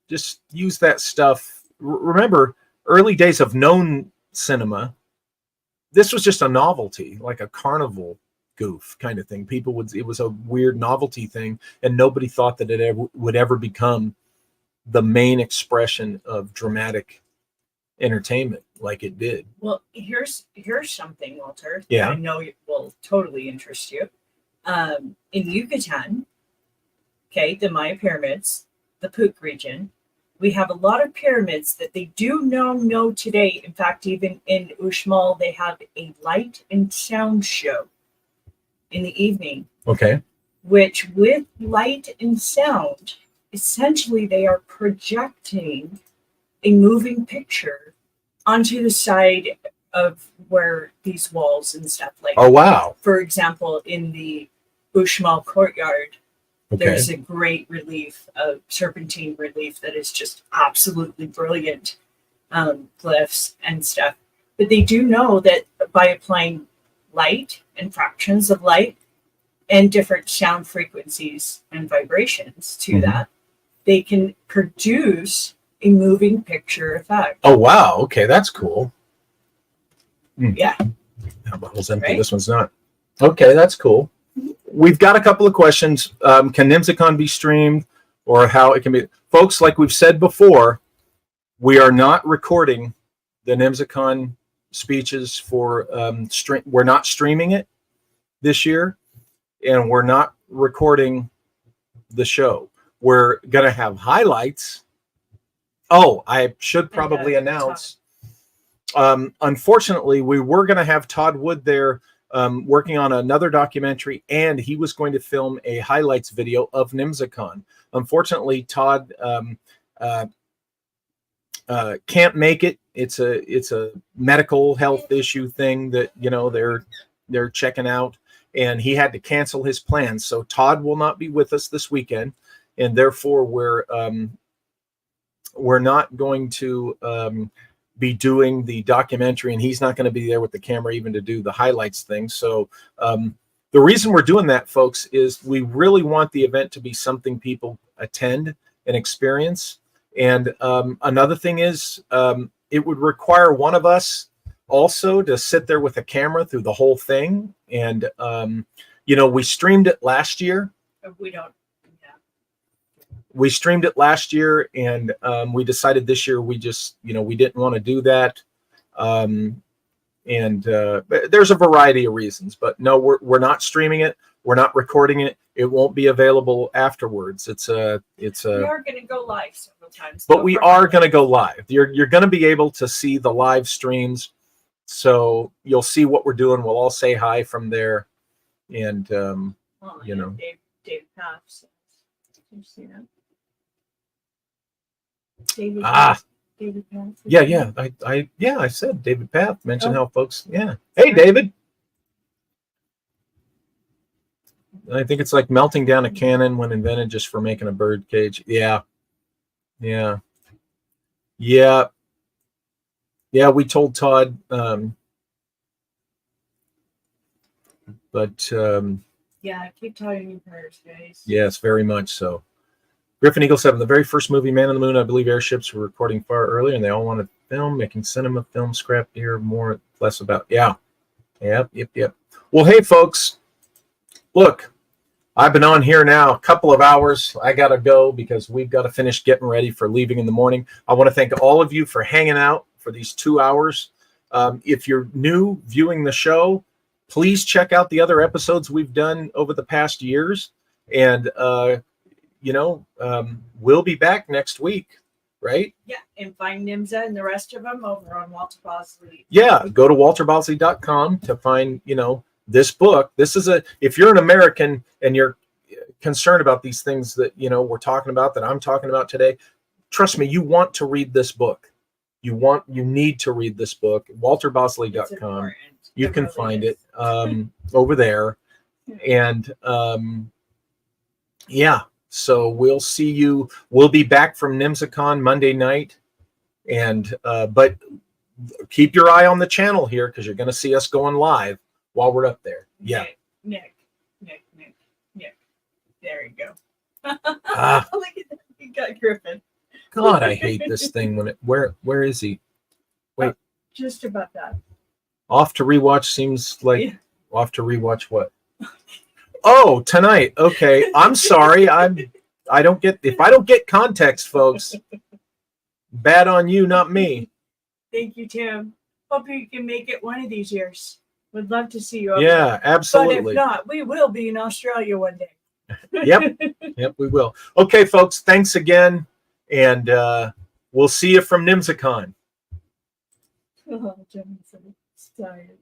just use that stuff. Remember, early days of known cinema, this was just a novelty, like a carnival goof kind of thing. It was a weird novelty thing, and nobody thought that it would ever become the main expression of dramatic entertainment like it did. Well, here's something, Walter. Yeah. I know it will totally interest you. In Yucatan, okay, the Maya pyramids, the Puc region, We have a lot of pyramids that they do know today. In fact, even in Uxmal, they have a light and sound show in the evening. Okay. Which, with light and sound, essentially they are projecting a moving picture onto the side of where these walls and stuff like. Oh, wow. For example, in the Uxmal courtyard, Okay. there's a great relief, a serpentine relief that is just absolutely brilliant, glyphs and stuff. But they do know that by applying light and fractions of light and different sound frequencies and vibrations to that, they can produce a moving picture effect. Oh, wow. Okay, that's cool. Yeah. That bottle's empty. Right? This one's not. Okay, that's cool. We've got a couple of questions. Can NYMZA be streamed, or how it can be? Folks, like we've said before, we are not recording the NYMZA speeches for we're not streaming it this year, and we're not recording the show. We're gonna have highlights. Oh, I should probably announce. Unfortunately, we were going to have Todd Wood there working on another documentary, and he was going to film a highlights video of NYMZA. Unfortunately, Todd can't make it. It's a medical health issue thing that they're checking out, and he had to cancel his plans. So Todd will not be with us this weekend, and therefore we're not going to be doing the documentary, and he's not going to be there with the camera even to do the highlights thing. So the reason we're doing that, folks, is we really want the event to be something people attend and experience. And another thing is it would require one of us also to sit there with a camera through the whole thing. And, we streamed it last year. We streamed it last year, and we decided this year we just, we didn't want to do that. And there's a variety of reasons, but no, we're not streaming it. We're not recording it. It won't be available afterwards. We are going to go live several times. But we are going to go live. You're going to be able to see the live streams. So you'll see what we're doing. We'll all say hi from there. And, Dave Paff. Did you see that? David Paff. Yeah. I said David Paff mentioned how folks. Yeah. Hey, David. I think it's like melting down a cannon when invented just for making a bird cage. Yeah. We told Todd, keep telling you prayers, guys. Yes, very much so. Griffin Eagle 7, the very first movie, Man on the Moon, I believe airships were recording far earlier, and they all wanted film, making cinema, film, scrap here, more, less about. Yeah. Yep. Well, hey, folks, look, I've been on here now a couple of hours. I got to go because we've got to finish getting ready for leaving in the morning. I want to thank all of you for hanging out for these 2 hours. If you're new viewing the show, please check out the other episodes we've done over the past years. And, we'll be back next week, right? Yeah, and find NYMZA and the rest of them over on Walter Bosley. Yeah, go to walterbosley.com to find, this book. This is if you're an American and you're concerned about these things that, we're talking about, that I'm talking about today, trust me, you want to read this book. You need to read this book, walterbosley.com. You can find it over there. And so we'll see you. We'll be back from NYMZA Monday night. And but keep your eye on the channel here, because you're going to see us going live while we're up there. Yeah. Nick. There you go. Look at that. You got Griffin. God, I hate this thing when it. Where is he? Wait. Just about that. Off to rewatch seems like off to rewatch what? Oh, tonight. Okay. I'm sorry. I don't get context, folks. Bad on you, not me. Thank you, Tim. Hope you can make it one of these years. Would love to see you. Yeah, absolutely. But if not, we will be in Australia one day. Yep, we will. Okay, folks. Thanks again. And we'll see you from NYMZACon. Oh, Jenny said it's tired.